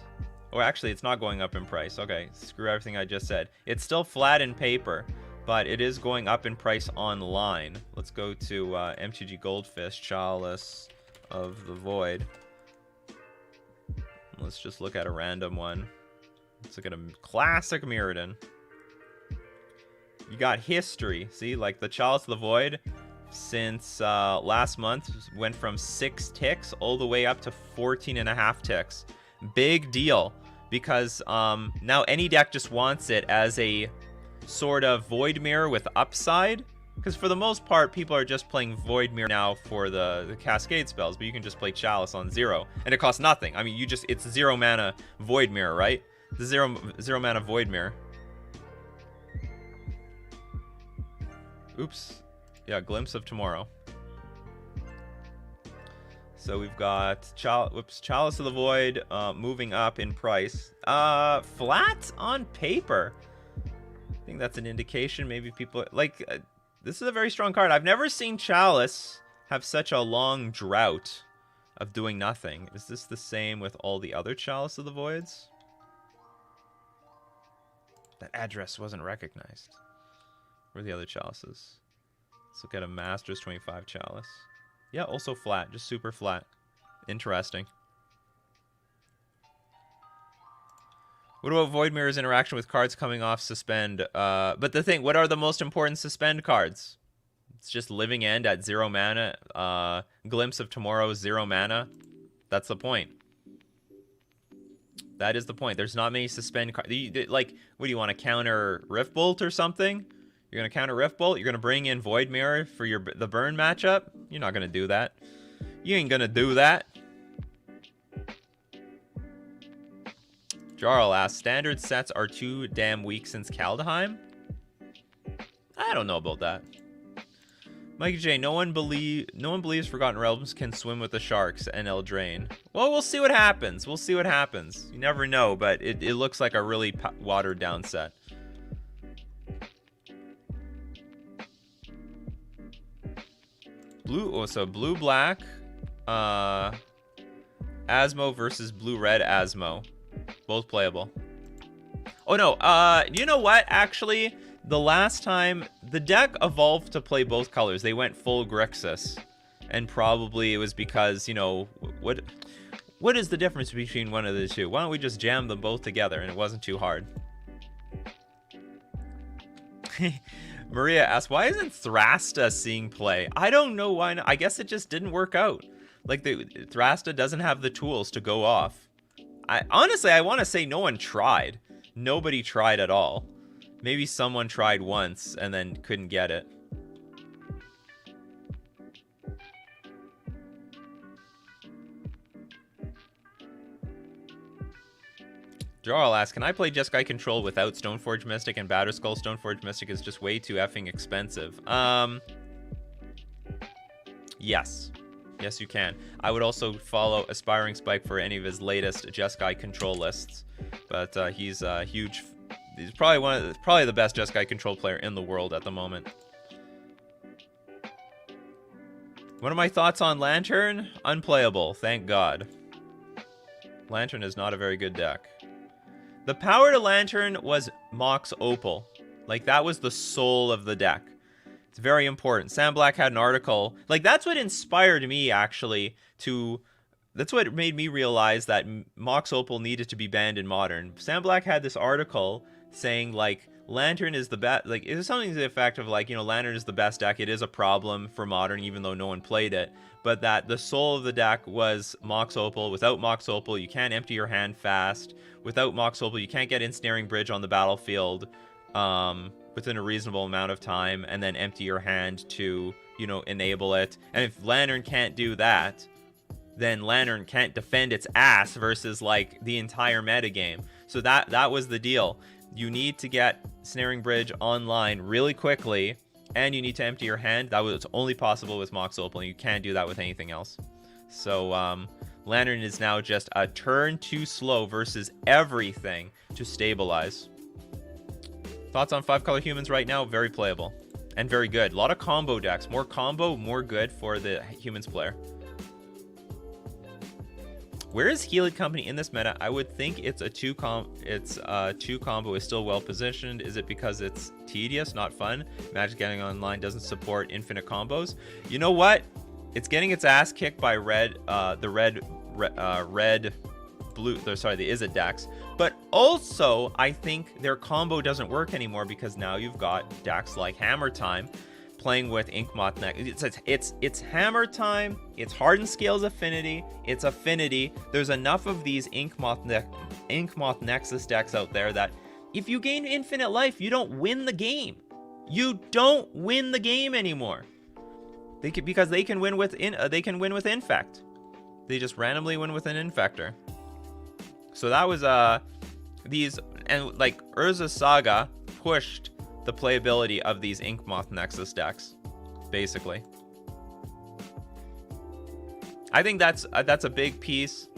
Oh, actually, it's not going up in price. Okay, screw everything I just said. It's still flat in paper, but it is going up in price online. Let's go to MTG Goldfish, Chalice of the Void. Let's just look at a random one. Let's look at a classic Mirrodin. You got history. See, like the Chalice of the Void, since last month, went from 6 ticks all the way up to 14.5 ticks. Big deal, because now any deck just wants it as a sort of Void Mirror with upside, because for the most part people are just playing Void Mirror now for the Cascade spells, but you can just play Chalice on 0 and it costs nothing. I mean, it's 0 mana Void Mirror, right? The zero mana Void Mirror. Oops. Yeah, Glimpse of Tomorrow. So we've got Chalice of the Void moving up in price. Flat on paper. I think that's an indication. Maybe people like this is a very strong card. I've never seen Chalice have such a long drought of doing nothing. Is this the same with all the other Chalice of the Voids? That address wasn't recognized. Where are the other Chalices? Let's look at a Masters 25 Chalice. Yeah, also flat. Just super flat. Interesting. What about Void Mirror's interaction with cards coming off Suspend? But the thing, what are the most important Suspend cards? It's just Living End at 0 mana. Glimpse of Tomorrow, 0 mana. That's the point. That is the point. There's not many Suspend cards. Like, what do you want to counter Rift Bolt or something? You're going to counter Rift Bolt? You're going to bring in Void Mirror for the burn matchup? You're not going to do that. You ain't going to do that. Jarl asks, standard sets are too damn weak since Kaldheim? I don't know about that. Mikey J, no one believes Forgotten Realms can swim with the sharks and Eldraine. Well, we'll see what happens. We'll see what happens. You never know, but it looks like a really watered down set. Blue black, Asmo versus blue red Asmo, both playable. Oh no, you know what? Actually, the last time the deck evolved to play both colors, they went full Grixis, and probably it was because, you know, what is the difference between one of the two? Why don't we just jam them both together? And it wasn't too hard. Maria asks, why isn't Thrasta seeing play? I don't know why not. I guess it just didn't work out. Like, Thrasta doesn't have the tools to go off. Honestly, I want to say no one tried. Nobody tried at all. Maybe someone tried once and then couldn't get it. Jarl asks, can I play Jeskai Control without Stoneforge Mystic and Batterskull? Stoneforge Mystic is just way too effing expensive. Yes. Yes, you can. I would also follow Aspiring Spike for any of his latest Jeskai Control lists. But he's huge. He's probably the best Jeskai Control player in the world at the moment. What are my thoughts on Lantern? Unplayable, thank God. Lantern is not a very good deck. The power to Lantern was Mox Opal. Like, that was the soul of the deck. It's very important. Sam Black had an article. Like, that's what inspired me, actually, to... That's what made me realize that Mox Opal needed to be banned in Modern. Sam Black had this article saying, like, Lantern is the best... Like, it was something to the effect of, like, you know, Lantern is the best deck. It is a problem for Modern, even though no one played it. But that the soul of the deck was Mox Opal. Without Mox Opal, you can't empty your hand fast. Without Mox Opal, you can't get Ensnaring Bridge on the battlefield within a reasonable amount of time, and then empty your hand to, you know, enable it. And if Lantern can't do that, then Lantern can't defend its ass versus, like, the entire metagame. So that was the deal. You need to get Snaring Bridge online really quickly, and you need to empty your hand. That was only possible with Mox Opal, and you can't do that with anything else. So, Lantern is now just a turn too slow versus everything to stabilize. Thoughts on 5-color humans right now? Very playable and very good. A lot of combo decks. More combo, more good for the humans player. Where is Healing Company in this meta? I would think it's a two combo is still well positioned. Is it because it's tedious, not fun? Magic getting online doesn't support infinite combos. You know what? It's getting its ass kicked by the red blue. Sorry, the Izzet decks. But also, I think their combo doesn't work anymore because now you've got decks like Hammer Time playing with Inkmoth Nexus. It's Hammer Time, it's Hardened Scales Affinity, it's Affinity. There's enough of these Inkmoth Nexus decks out there that if you gain infinite life, you don't win the game. You don't win the game anymore. Because they can win with Infect. They just randomly win with an Infector. So that was these, and like Urza Saga pushed the playability of these Inkmoth Nexus decks, basically. I think that's a big piece.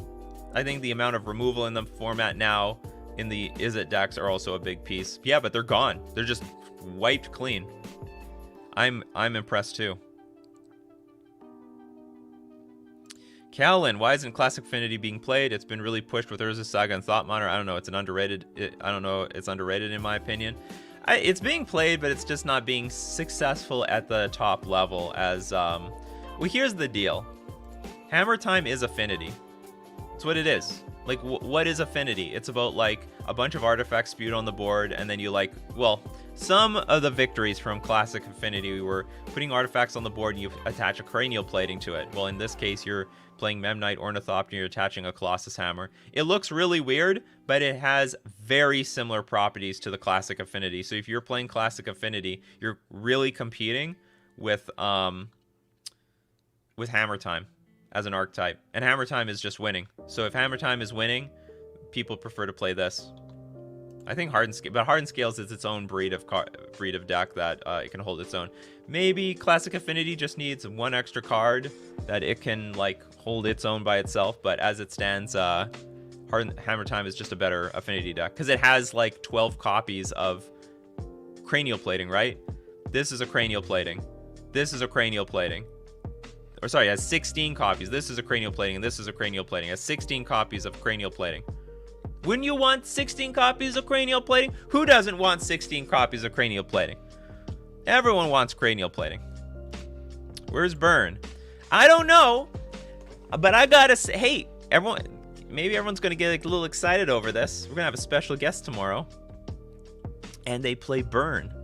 I think the amount of removal in the format now in the Izzet decks are also a big piece. Yeah, but they're gone. They're just wiped clean. I'm impressed too. Callan, why isn't Classic Affinity being played? It's been really pushed with Urza Saga and Thought Monitor. I don't know. It's underrated. It's underrated in my opinion. It's being played, but it's just not being successful at the top level. As well, here's the deal. Hammer Time is Affinity. It's what it is. Like, what is Affinity? It's about, like, a bunch of artifacts spewed on the board, and then you, like, well, some of the victories from Classic Affinity were putting artifacts on the board and you attach a cranial plating to it. Well, in this case, you're playing Memnite Ornithopter, you're attaching a Colossus Hammer. It looks really weird, but it has very similar properties to the Classic Affinity. So if you're playing Classic Affinity, you're really competing with Hammer Time as an archetype. And Hammer Time is just winning. So if Hammer Time is winning, people prefer to play this. I think Hardened Scales is its own breed of deck that it can hold its own. Maybe Classic Affinity just needs one extra card that it can like hold its own by itself. But as it stands, Hammer Time is just a better Affinity deck because it has like 12 copies of Cranial Plating, right? This is a Cranial Plating. This is a Cranial Plating. Or sorry, it has 16 copies. This is a Cranial Plating, and this is a Cranial Plating. It has 16 copies of Cranial Plating. Wouldn't you want 16 copies of Cranial Plating? Who doesn't want 16 copies of Cranial Plating? Everyone wants Cranial Plating. Where's Burn? I don't know, but I gotta say, hey, maybe everyone's gonna get a little excited over this. We're gonna have a special guest tomorrow, and they play Burn.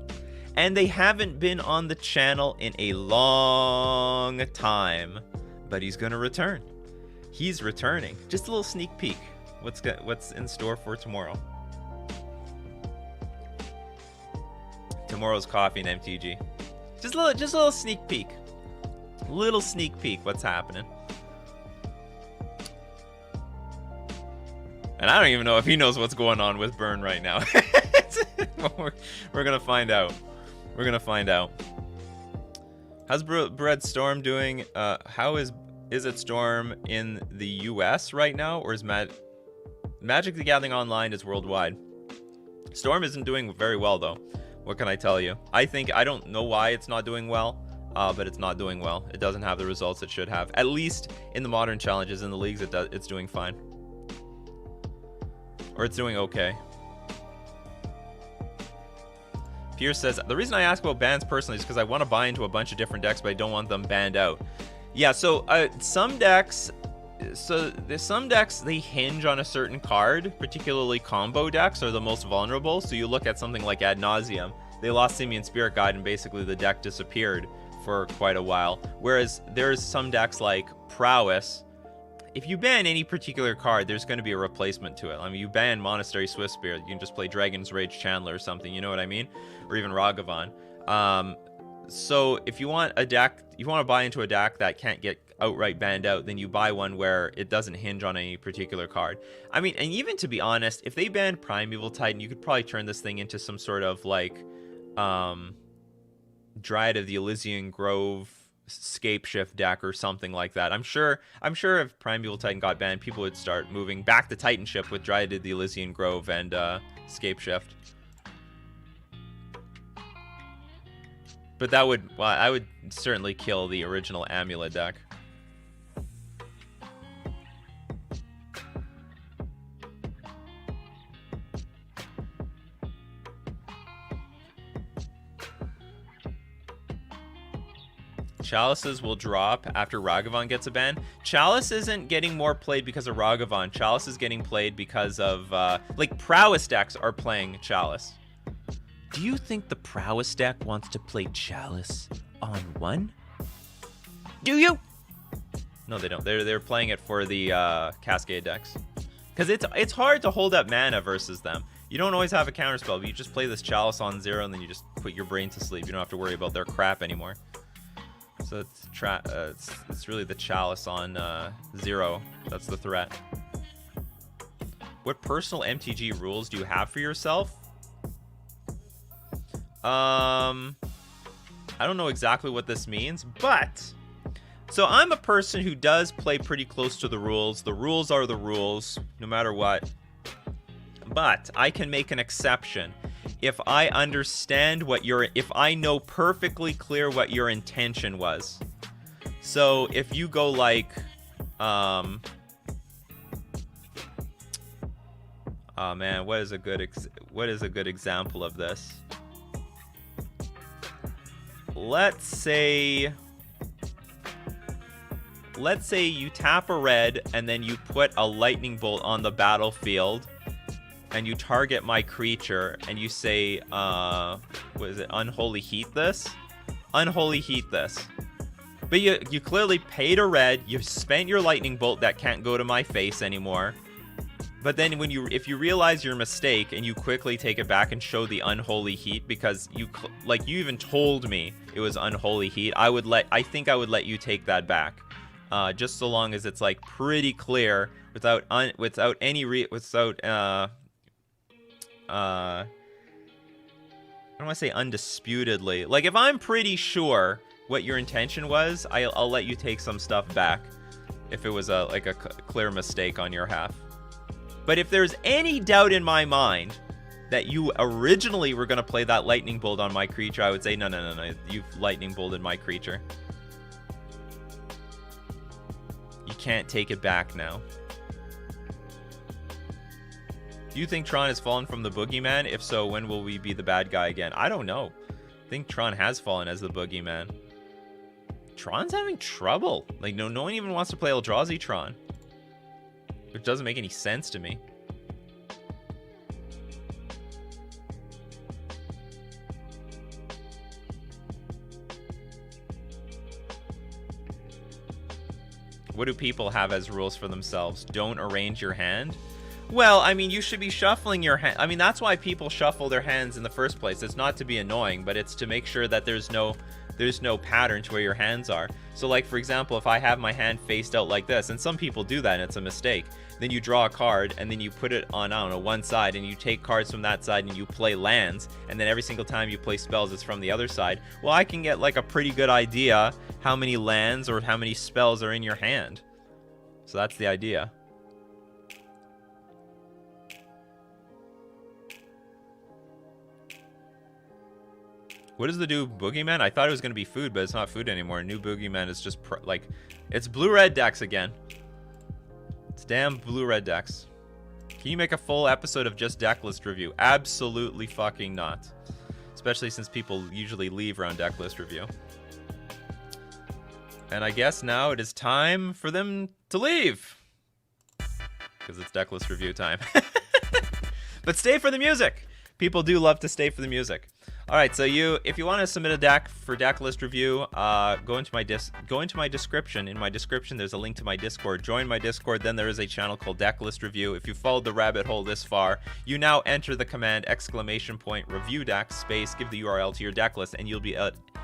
And they haven't been on the channel in a long time, but he's gonna return. He's returning. Just a little sneak peek. What's in store for tomorrow? Tomorrow's Coffee and MTG. Just a little sneak peek. Little sneak peek. What's happening? And I don't even know if he knows what's going on with Burn right now. We're gonna find out. We're gonna find out. How's Bread Storm doing? How is it Storm in the US right now, or is Magic the Gathering Online is worldwide? Storm isn't doing very well though. What can I tell you? I don't know why it's not doing well, but it's not doing well. It doesn't have the results it should have. At least in the modern challenges, in the leagues, it's doing fine, or it's doing okay. Pierce says, the reason I ask about bans personally is because I want to buy into a bunch of different decks, but I don't want them banned out. Yeah, so some decks, there's some decks, they hinge on a certain card, particularly combo decks are the most vulnerable. So you look at something like Ad Nauseam, they lost Simian Spirit Guide and basically the deck disappeared for quite a while. Whereas there's some decks like Prowess, if you ban any particular card, there's going to be a replacement to it. I mean, you ban Monastery Swift Spirit, you can just play Dragon's Rage Chandler or something, you know what I mean? Or even Ragavan. So if you want a deck, you want to buy into a deck that can't get outright banned out, then you buy one where it doesn't hinge on any particular card. I mean, and even to be honest, if they banned Primeval Titan, you could probably turn this thing into some sort of like Dryad of the Elysian Grove Scapeshift deck or something like that. I'm sure if Primeval Titan got banned, people would start moving back to Titanship with Dryad of the Elysian Grove and Scapeshift. But that would, well, I would certainly kill the original Amulet deck. Chalices will drop after Ragavan gets a ban. Chalice isn't getting more played because of Ragavan. Chalice is getting played because of, like, Prowess decks are playing Chalice. Do you think the Prowess deck wants to play Chalice on one? Do you? No, they don't. They're playing it for the Cascade decks. Because it's hard to hold up mana versus them. You don't always have a counterspell, but you just play this Chalice on 0 and then you just put your brain to sleep. You don't have to worry about their crap anymore. So it's really the Chalice on 0. That's the threat. What personal MTG rules do you have for yourself? I don't know exactly what this means, but so I'm a person who does play pretty close to the rules. The rules are the rules, no matter what. But I can make an exception if I understand if I know perfectly clear what your intention was. So if you go like, oh man, what is a good example of this? Let's say you tap a red and then you put a lightning bolt on the battlefield and you target my creature and you say, what is it? Unholy Heat this? Unholy Heat this. But you clearly paid a red, you spent your lightning bolt that can't go to my face anymore. But then if you realize your mistake and you quickly take it back and show the Unholy Heat because you even told me it was Unholy Heat, I think I would let you take that back. Just so long as it's like pretty clear without I don't want to say undisputedly. Like, if I'm pretty sure what your intention was, I'll let you take some stuff back if it was a clear mistake on your half. But if there's any doubt in my mind that you originally were going to play that lightning bolt on my creature, I would say, no, you've lightning bolted my creature. You can't take it back now. Do you think Tron has fallen from the boogeyman? If so, when will we be the bad guy again? I don't know. I think Tron has fallen as the boogeyman. Tron's having trouble. Like, no one even wants to play Eldrazi Tron. Which doesn't make any sense to me. What do people have as rules for themselves? Don't arrange your hand? Well, I mean, you should be shuffling your hand. I mean, that's why people shuffle their hands in the first place. It's not to be annoying, but it's to make sure that there's no pattern to where your hands are. So, like, for example, if I have my hand faced out like this, and some people do that and it's a mistake, then you draw a card and then you put it on, I don't know, one side, and you take cards from that side and you play lands, and then every single time you play spells, it's from the other side. Well, I can get like a pretty good idea how many lands or how many spells are in your hand. So that's the idea. What does the new boogeyman? I thought it was going to be food, but it's not food anymore. New boogeyman is just like, it's blue-red decks again. It's damn blue-red decks. Can you make a full episode of just Decklist review? Absolutely fucking not. Especially since people usually leave around Decklist review. And I guess now it is time for them to leave. Because it's Decklist review time. But stay for the music. People do love to stay for the music. All right, so if you want to submit a deck for Decklist review, go into my description. In my description, there's a link to my Discord. Join my Discord. Then there is a channel called Decklist Review. If you followed the rabbit hole this far, you now enter the command !review deck space, give the URL to your deck list, and you'll be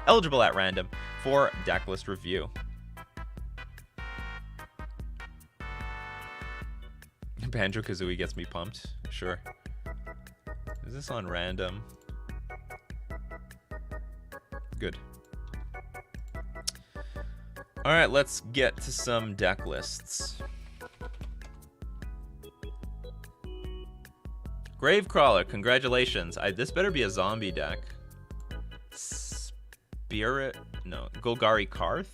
eligible at random for Decklist review. Banjo-Kazooie gets me pumped. Sure. Is this on random? Good. All right, let's get to some deck lists. Gravecrawler, congratulations. This better be a zombie deck. Spirit? No. Golgari Karth?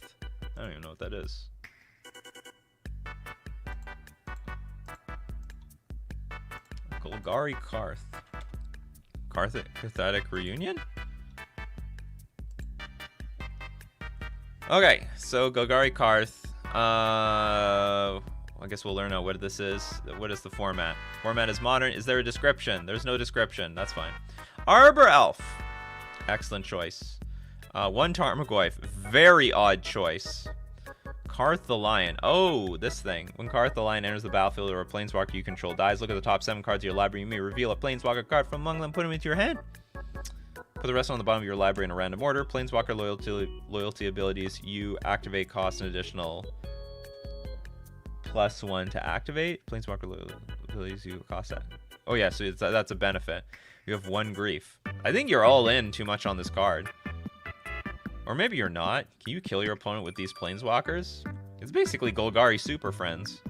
I don't even know what that is. Golgari Karth. Cathartic Reunion? Okay, so Golgari Karth. I guess we'll learn out what this is. What is the format? Format is modern. Is there a description? There's no description. That's fine. Arbor Elf. Excellent choice. One Tarmogoyf. Very odd choice. Karth the Lion. Oh, this thing. When Karth the Lion enters the battlefield or a planeswalker you control dies, look at the top 7 cards of your library. You may reveal a planeswalker card from among them, put them into your hand. Put the rest on the bottom of your library in a random order. Planeswalker loyalty abilities. You activate, cost an additional +1 to activate. Planeswalker loyalty abilities you cost that. Oh yeah, so that's a benefit. You have 1 grief. I think you're all in too much on this card. Or maybe you're not. Can you kill your opponent with these planeswalkers? It's basically Golgari Super Friends.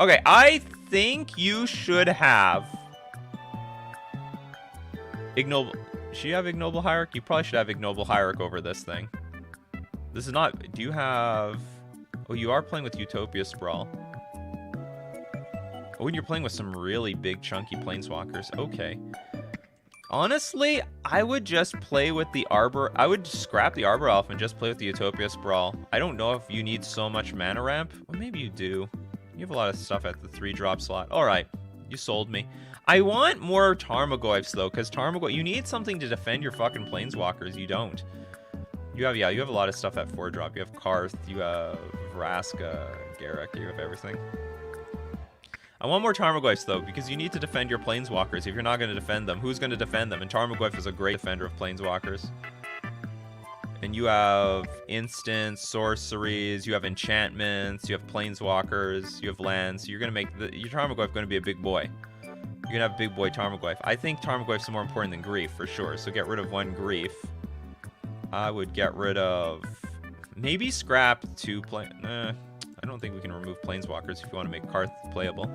Okay, I think you should have Ignoble. Should you have Ignoble Hierarch? You probably should have Ignoble Hierarch over this thing. This is not... Do you have... Oh, you are playing with Utopia Sprawl. Oh, and you're playing with some really big, chunky planeswalkers. Okay. Honestly, I would just play with the Arbor... I would scrap the Arbor Elf and just play with the Utopia Sprawl. I don't know if you need so much mana ramp. Well, maybe you do. You have a lot of stuff at the 3-drop slot. Alright, you sold me. I want more Tarmogoyfs, though, because Tarmogoyf... You need something to defend your fucking planeswalkers. You don't. You have a lot of stuff at 4-drop. You have Karth, you have Vraska, Garruk, you have everything. I want more Tarmogoyfs, though, because you need to defend your planeswalkers. If you're not going to defend them, who's going to defend them? And Tarmogoyf is a great defender of planeswalkers. And you have instants, sorceries, you have enchantments, you have planeswalkers, you have lands. So you're going to make your Tarmogoyf going to be a big boy. You're gonna have big boy Tarmogoyf. I think Tarmogoyf's more important than Grief, for sure. So get rid of 1 Grief. I would get rid of... maybe scrap 2 play... I don't think we can remove Planeswalkers if you want to make Karth playable.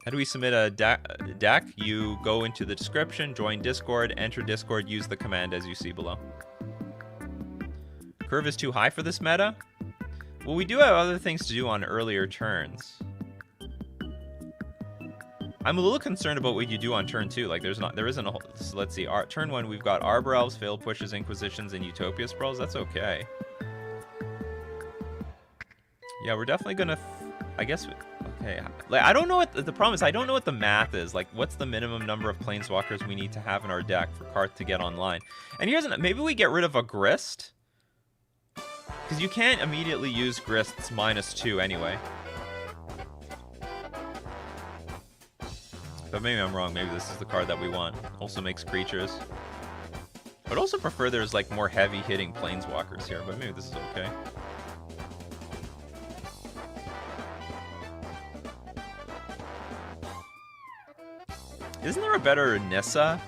How do we submit a deck? You go into the description, join Discord, enter Discord, use the command as you see below. Curve is too high for this meta? Well, we do have other things to do on earlier turns. I'm a little concerned about what you do on turn 2. Like, there isn't a whole... So let's see. Turn 1, we've got Arbor Elves, Failed Pushes, Inquisitions, and Utopia Sprawls. That's okay. Yeah, we're definitely gonna... I guess... Okay. Like, I don't know what... The problem is, I don't know what the math is. Like, what's the minimum number of Planeswalkers we need to have in our deck for Karth to get online? And here's an... Maybe we get rid of a Grist? Because you can't immediately use Grist's -2 anyway. But maybe I'm wrong. Maybe this is the card that we want. Also makes creatures. I'd also prefer there's like more heavy-hitting Planeswalkers here, but maybe this is okay. Isn't there a better Nissa?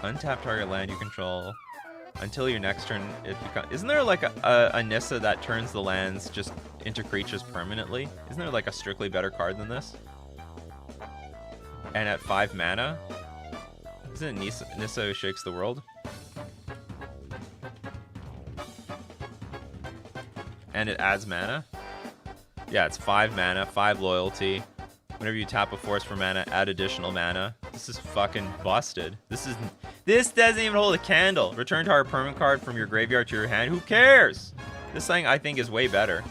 Untap target land you control. Until your next turn, it becomes... Isn't there like a Nissa that turns the lands just into creatures permanently? Isn't there like a strictly better card than this? And at 5 mana? Isn't it Nissa who shakes the world? And it adds mana? Yeah, it's 5 mana, 5 loyalty. Whenever you tap a force for mana, add additional mana. This is fucking busted. This doesn't even hold a candle. Return target permanent card from your graveyard to your hand. Who cares? This thing, I think, is way better.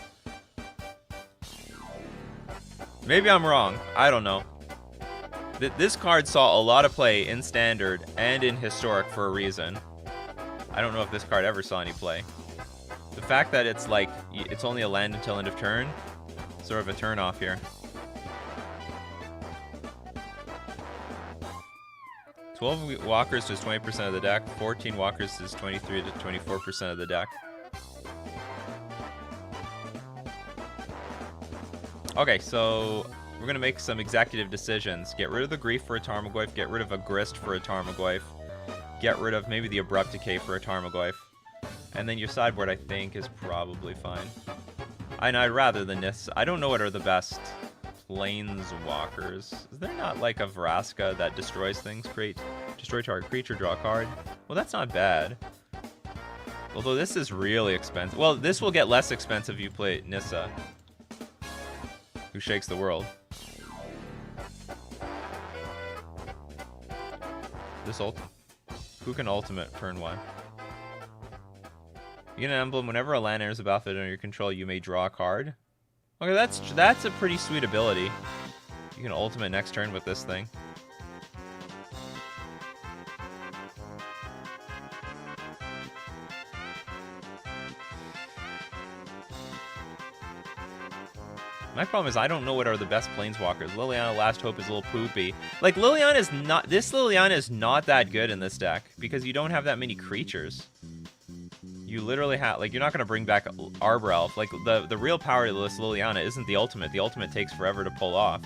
Maybe I'm wrong. I don't know. This card saw a lot of play in Standard and in Historic for a reason. I don't know if this card ever saw any play. The fact that it's like, it's only a land until end of turn, sort of a turn off here. 12 walkers does 20% of the deck. 14 walkers does 23 to 24% of the deck. Okay, so we're going to make some executive decisions. Get rid of the Grief for a Tarmogoyf. Get rid of a Grist for a Tarmogoyf. Get rid of maybe the Abrupt Decay for a Tarmogoyf. And then your sideboard, I think, is probably fine. And I'd rather than this. I don't know what are the best Planeswalkers. Is there not like a Vraska that destroys things? Destroy target creature, draw a card. Well, that's not bad. Although this is really expensive. Well, this will get less expensive if you play Nissa, who shakes the world. This who can ultimate turn 1? You get an emblem whenever a land enters the battlefield under your control, you may draw a card. Okay, that's a pretty sweet ability. You can ultimate next turn with this thing. My problem is I don't know what are the best Planeswalkers. Liliana Last Hope is a little poopy. Like, Liliana is not... This Liliana is not that good in this deck because you don't have that many creatures. You literally have... Like, you're not going to bring back Arbor Elf. Like, the real power to this Liliana isn't the ultimate. The ultimate takes forever to pull off.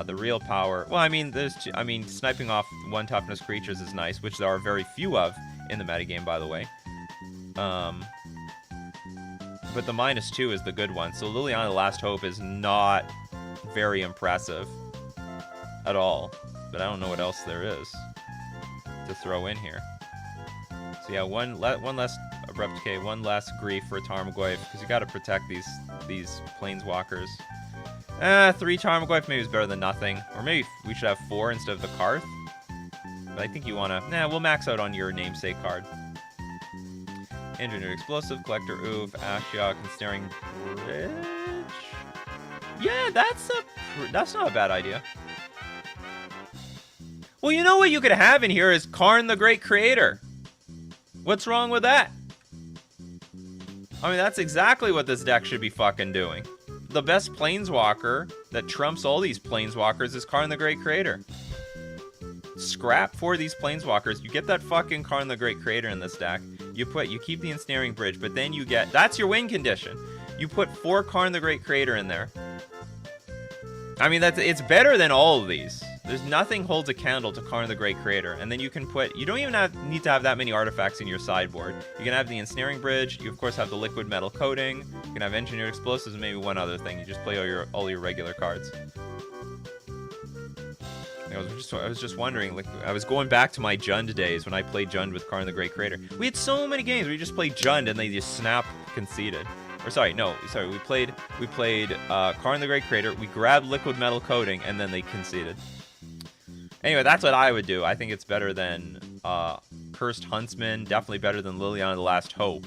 The real power... Well, I mean, sniping off 1 toughness creatures is nice, which there are very few of in the metagame, by the way. But the -2 is the good one. So Liliana Last Hope is not very impressive at all. But I don't know what else there is to throw in here. So yeah, one less Abrupt Decay, 1 less Grief for Tarmogoyf, because you got to protect these Planeswalkers. 3 Tarmogoyf maybe is better than nothing. Or maybe we should have 4 instead of the Karth. But I think you want to... Nah, we'll max out on your namesake card. Engineered Explosive, Collector Oof, Ashiok, and Snaring Bridge. Yeah, that's not a bad idea. Well, you know what you could have in here is Karn the Great Creator. What's wrong with that? I mean, that's exactly what this deck should be fucking doing. The best Planeswalker that trumps all these Planeswalkers is Karn the Great Creator. Scrap for these Planeswalkers. You get that fucking Karn the Great Creator in this deck. You keep the Ensnaring Bridge, but then you get... That's your win condition. You put 4 Karn the Great Creator in there. I mean, it's better than all of these. There's nothing holds a candle to Karn the Great Creator. And then you can put, you don't even need to have that many artifacts in your sideboard. You can have the Ensnaring Bridge. You, of course, have the Liquid Metal Coating. You can have Engineered Explosives and maybe one other thing. You just play all your regular cards. I was just wondering, like, I was going back to my Jund days when I played Jund with Karn the Great Creator. We had so many games where we just played Jund and they just snap conceded. Or sorry, we played Karn the Great Creator, we grabbed Liquid Metal Coating, and then they conceded. Anyway, that's what I would do. I think it's better than Cursed Huntsman, definitely better than Liliana the Last Hope.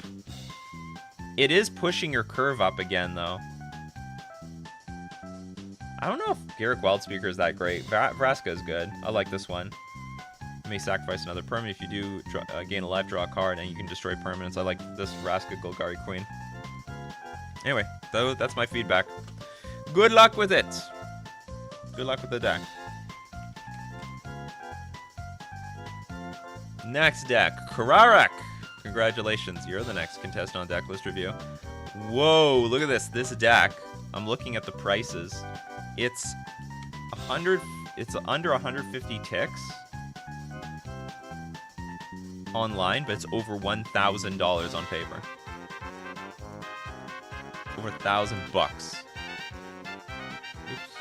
It is pushing your curve up again, though. I don't know if Garruk Wildspeaker is that great. Vraska is good. I like this one. You may sacrifice another permanent. If you do, gain a life, draw a card, and you can destroy permanents. I like this Vraska Golgari Queen. Anyway, that's my feedback. Good luck with it. Good luck with the deck. Next deck, Kararak. Congratulations, you're the next contestant on Decklist Review. Whoa, look at this. This deck, I'm looking at the prices. It's under 150 ticks online, but it's over $1,000 on paper. Over $1,000. Oops.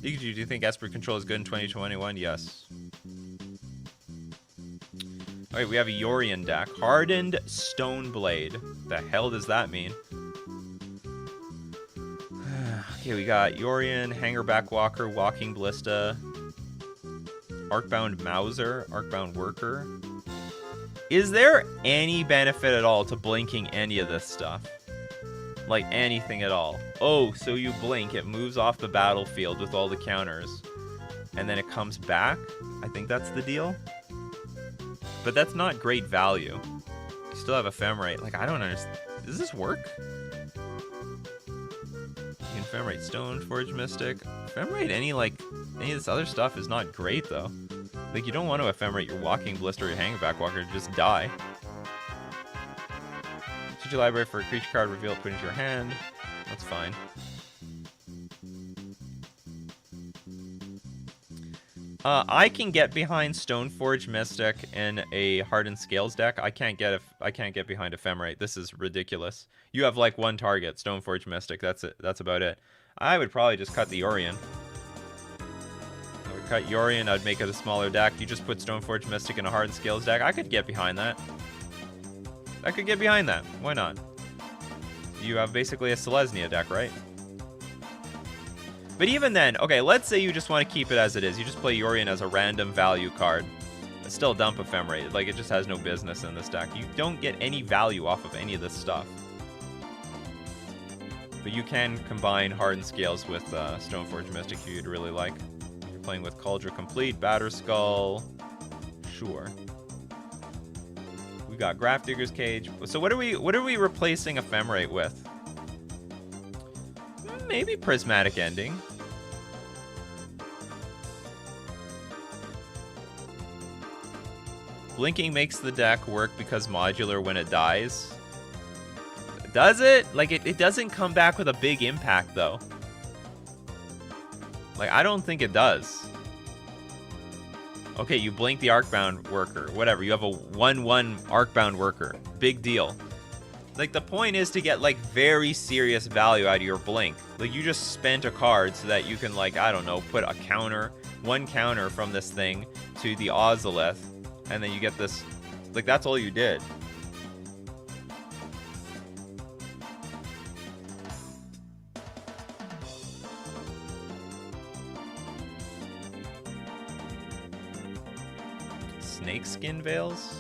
Nikachu, do you think Esper Control is good in 2021? Yes. Alright, we have a Yorion deck. Hardened Stoneblade. The hell does that mean? Okay, we got Yorion, Hangerback Walker, Walking Ballista, Arcbound Mauser, Arcbound Worker. Is there any benefit at all to blinking any of this stuff? Like anything at all? Oh, so you blink, it moves off the battlefield with all the counters, and then it comes back? I think that's the deal. But that's not great value. You still have Ephemerate. Like, I don't understand. Does this work? Ephemerate Stoneforge Mystic. Ephemerate any of this other stuff is not great, though. Like, you don't want to Ephemerate your Walking Blister or your Hangback Walker to just die. Search your library for a creature card, reveal it, put it into your hand. That's fine. I can get behind Stoneforge Mystic in a Hardened Scales deck. I can't get behind Ephemerate. This is ridiculous. You have like one target, Stoneforge Mystic. That's it. That's about it. I would probably just cut the Yorion. I would cut Yorion. I'd make it a smaller deck. You just put Stoneforge Mystic in a Hardened Scales deck. I could get behind that. I could get behind that. Why not? You have basically a Selesnya deck, right? But even then, okay, let's say you just want to keep it as it is. You just play Yorion as a random value card. It's still dump Ephemerate. Like, it just has no business in this deck. You don't get any value off of any of this stuff. But you can combine Hardened Scales with Stoneforge Mystic if you'd really like. You're playing with Cauldron Complete, Batterskull. Sure. We got Grafdigger's Cage. So what are we replacing Ephemerate with? Maybe Prismatic Ending. Blinking makes the deck work because modular when it dies. Does it? Like, it doesn't come back with a big impact, though. Like, I don't think it does. Okay, you blink the Arcbound Worker. Whatever, you have a 1/1 Arcbound Worker. Big deal. Like, the point is to get, like, very serious value out of your blink. Like, you just spent a card so that you can, like, I don't know, put a counter, one counter from this thing to the Ozolith, and then you get this. Like, that's all you did. Snakeskin Veils?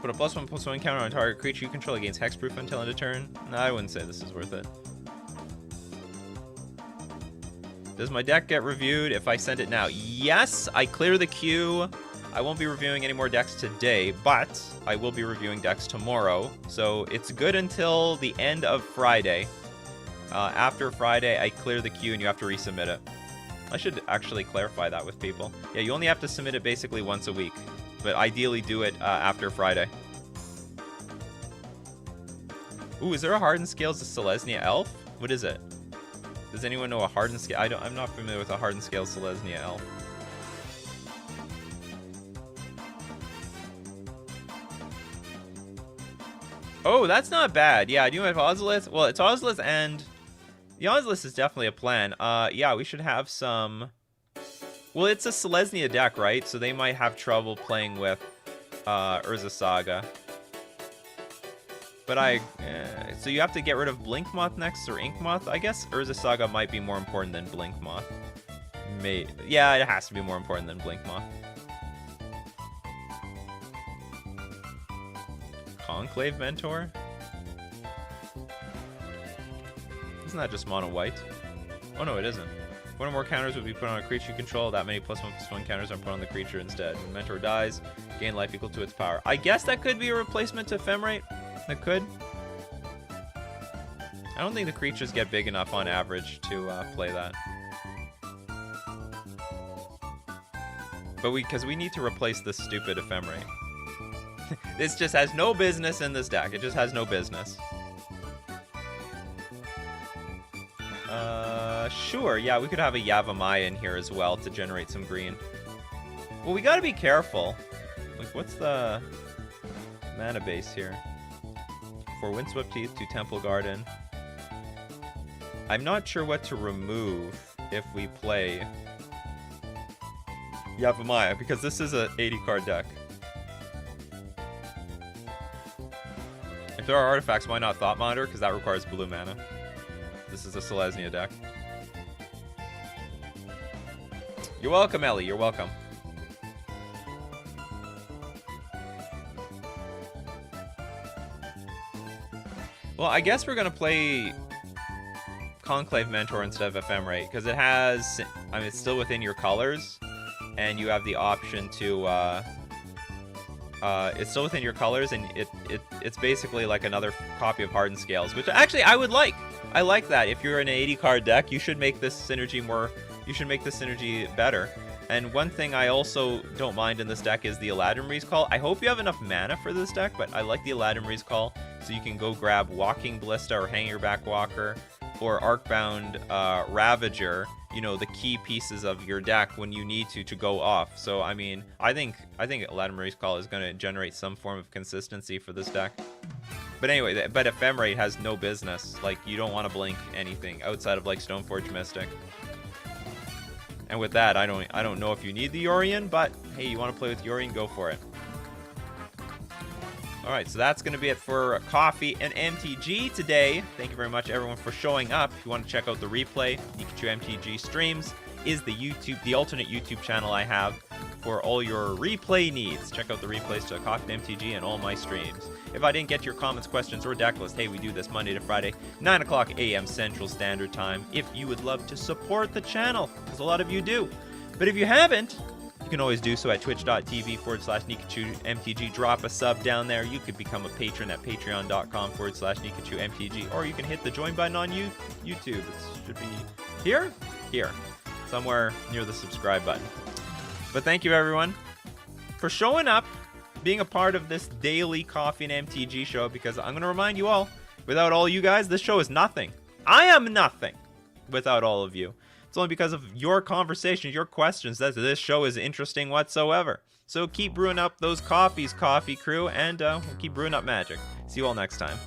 Put a +1/+1 counter on a target creature you control against hexproof until end of turn. No, I wouldn't say this is worth it. Does my deck get reviewed if I send it now? Yes, I clear the queue. I won't be reviewing any more decks today, but I will be reviewing decks tomorrow. So it's good until the end of Friday. After Friday, I clear the queue and you have to resubmit it. I should actually clarify that with people. Yeah, you only have to submit it basically once a week, but ideally do it after Friday. Ooh, is there a Hardened Scales to Selesnya Elf? What is it? Does anyone know a Hardened Scale? I'm not familiar with a Hardened Scales Selesnya Elf. Oh, that's not bad. Yeah, I do have Ozolith. Well, it's Ozolith and... The Ozolith is definitely a plan. Yeah, we should have some... Well, it's a Selesnya deck, right? So they might have trouble playing with Urza Saga. But so you have to get rid of Blink Moth next, or Ink Moth? I guess Urza Saga might be more important than Blink Moth. Yeah, it has to be more important than Blink Moth. Conclave Mentor? Isn't that just mono white? Oh no, it isn't. One or more counters would be put on a creature you control. That many +1/+1 counters are put on the creature instead. When Mentor dies, gain life equal to its power. I guess that could be a replacement to Ephemerate. That could. I don't think the creatures get big enough on average to play that. But because we need to replace this stupid Ephemerate. This just has no business in this deck. It just has no business. Sure, yeah, we could have a Yavimaya in here as well to generate some green. Well, we gotta be careful. Like, what's the mana base here? For Windswept Teeth to Temple Garden. I'm not sure what to remove if we play Yavimaya, because this is a 80-card deck. If there are artifacts, why not Thought Monitor? Because that requires blue mana. This is a Selesnya deck. You're welcome, Ellie. You're welcome. Well, I guess we're going to play Conclave Mentor instead of Ephemerate, because it has... I mean, it's still within your colors, and you have the option to... it's still within your colors, and it's basically like another copy of Hardened Scales, which actually I would like. I like that. If you're in an 80-card deck, you should make this synergy more... You should make this synergy better. And one thing I also don't mind in this deck is the Aladdin Reese Call. I hope you have enough mana for this deck, but I like the Aladdin Reese Call, so you can go grab Walking Ballista or Hanging-Back Walker or Arcbound Ravager, you know, the key pieces of your deck when you need to go off. So, I mean, I think Aladdin Reese Call is going to generate some form of consistency for this deck. But anyway, but Ephemerate has no business. Like, you don't want to blink anything outside of, like, Stoneforge Mystic. And with that, I don't know if you need the Yorion, but hey, you want to play with Yorion, go for it. Alright, so that's going to be it for Coffee and MTG today. Thank you very much, everyone, for showing up. If you want to check out the replay, Nikachu MTG Streams is the alternate YouTube channel I have for all your replay needs. Check out the replays to Coffee and MTG and all my streams. If I didn't get to your comments, questions, or deck list, hey, we do this Monday to Friday, 9 o'clock a.m. Central Standard Time. If you would love to support the channel, because a lot of you do. But if you haven't, you can always do so at twitch.tv/Nikachu MTG. Drop a sub down there. You could become a patron at patreon.com/Nikachu MTG, or you can hit the join button on YouTube. It should be here, somewhere near the subscribe button. But thank you, everyone, for showing up, being a part of this daily Coffee and MTG show, because I'm going to remind you all, without all you guys, this show is nothing. I am nothing without all of you. It's only because of your conversations, your questions, that this show is interesting whatsoever. So keep brewing up those coffees, Coffee Crew, and we'll keep brewing up magic. See you all next time.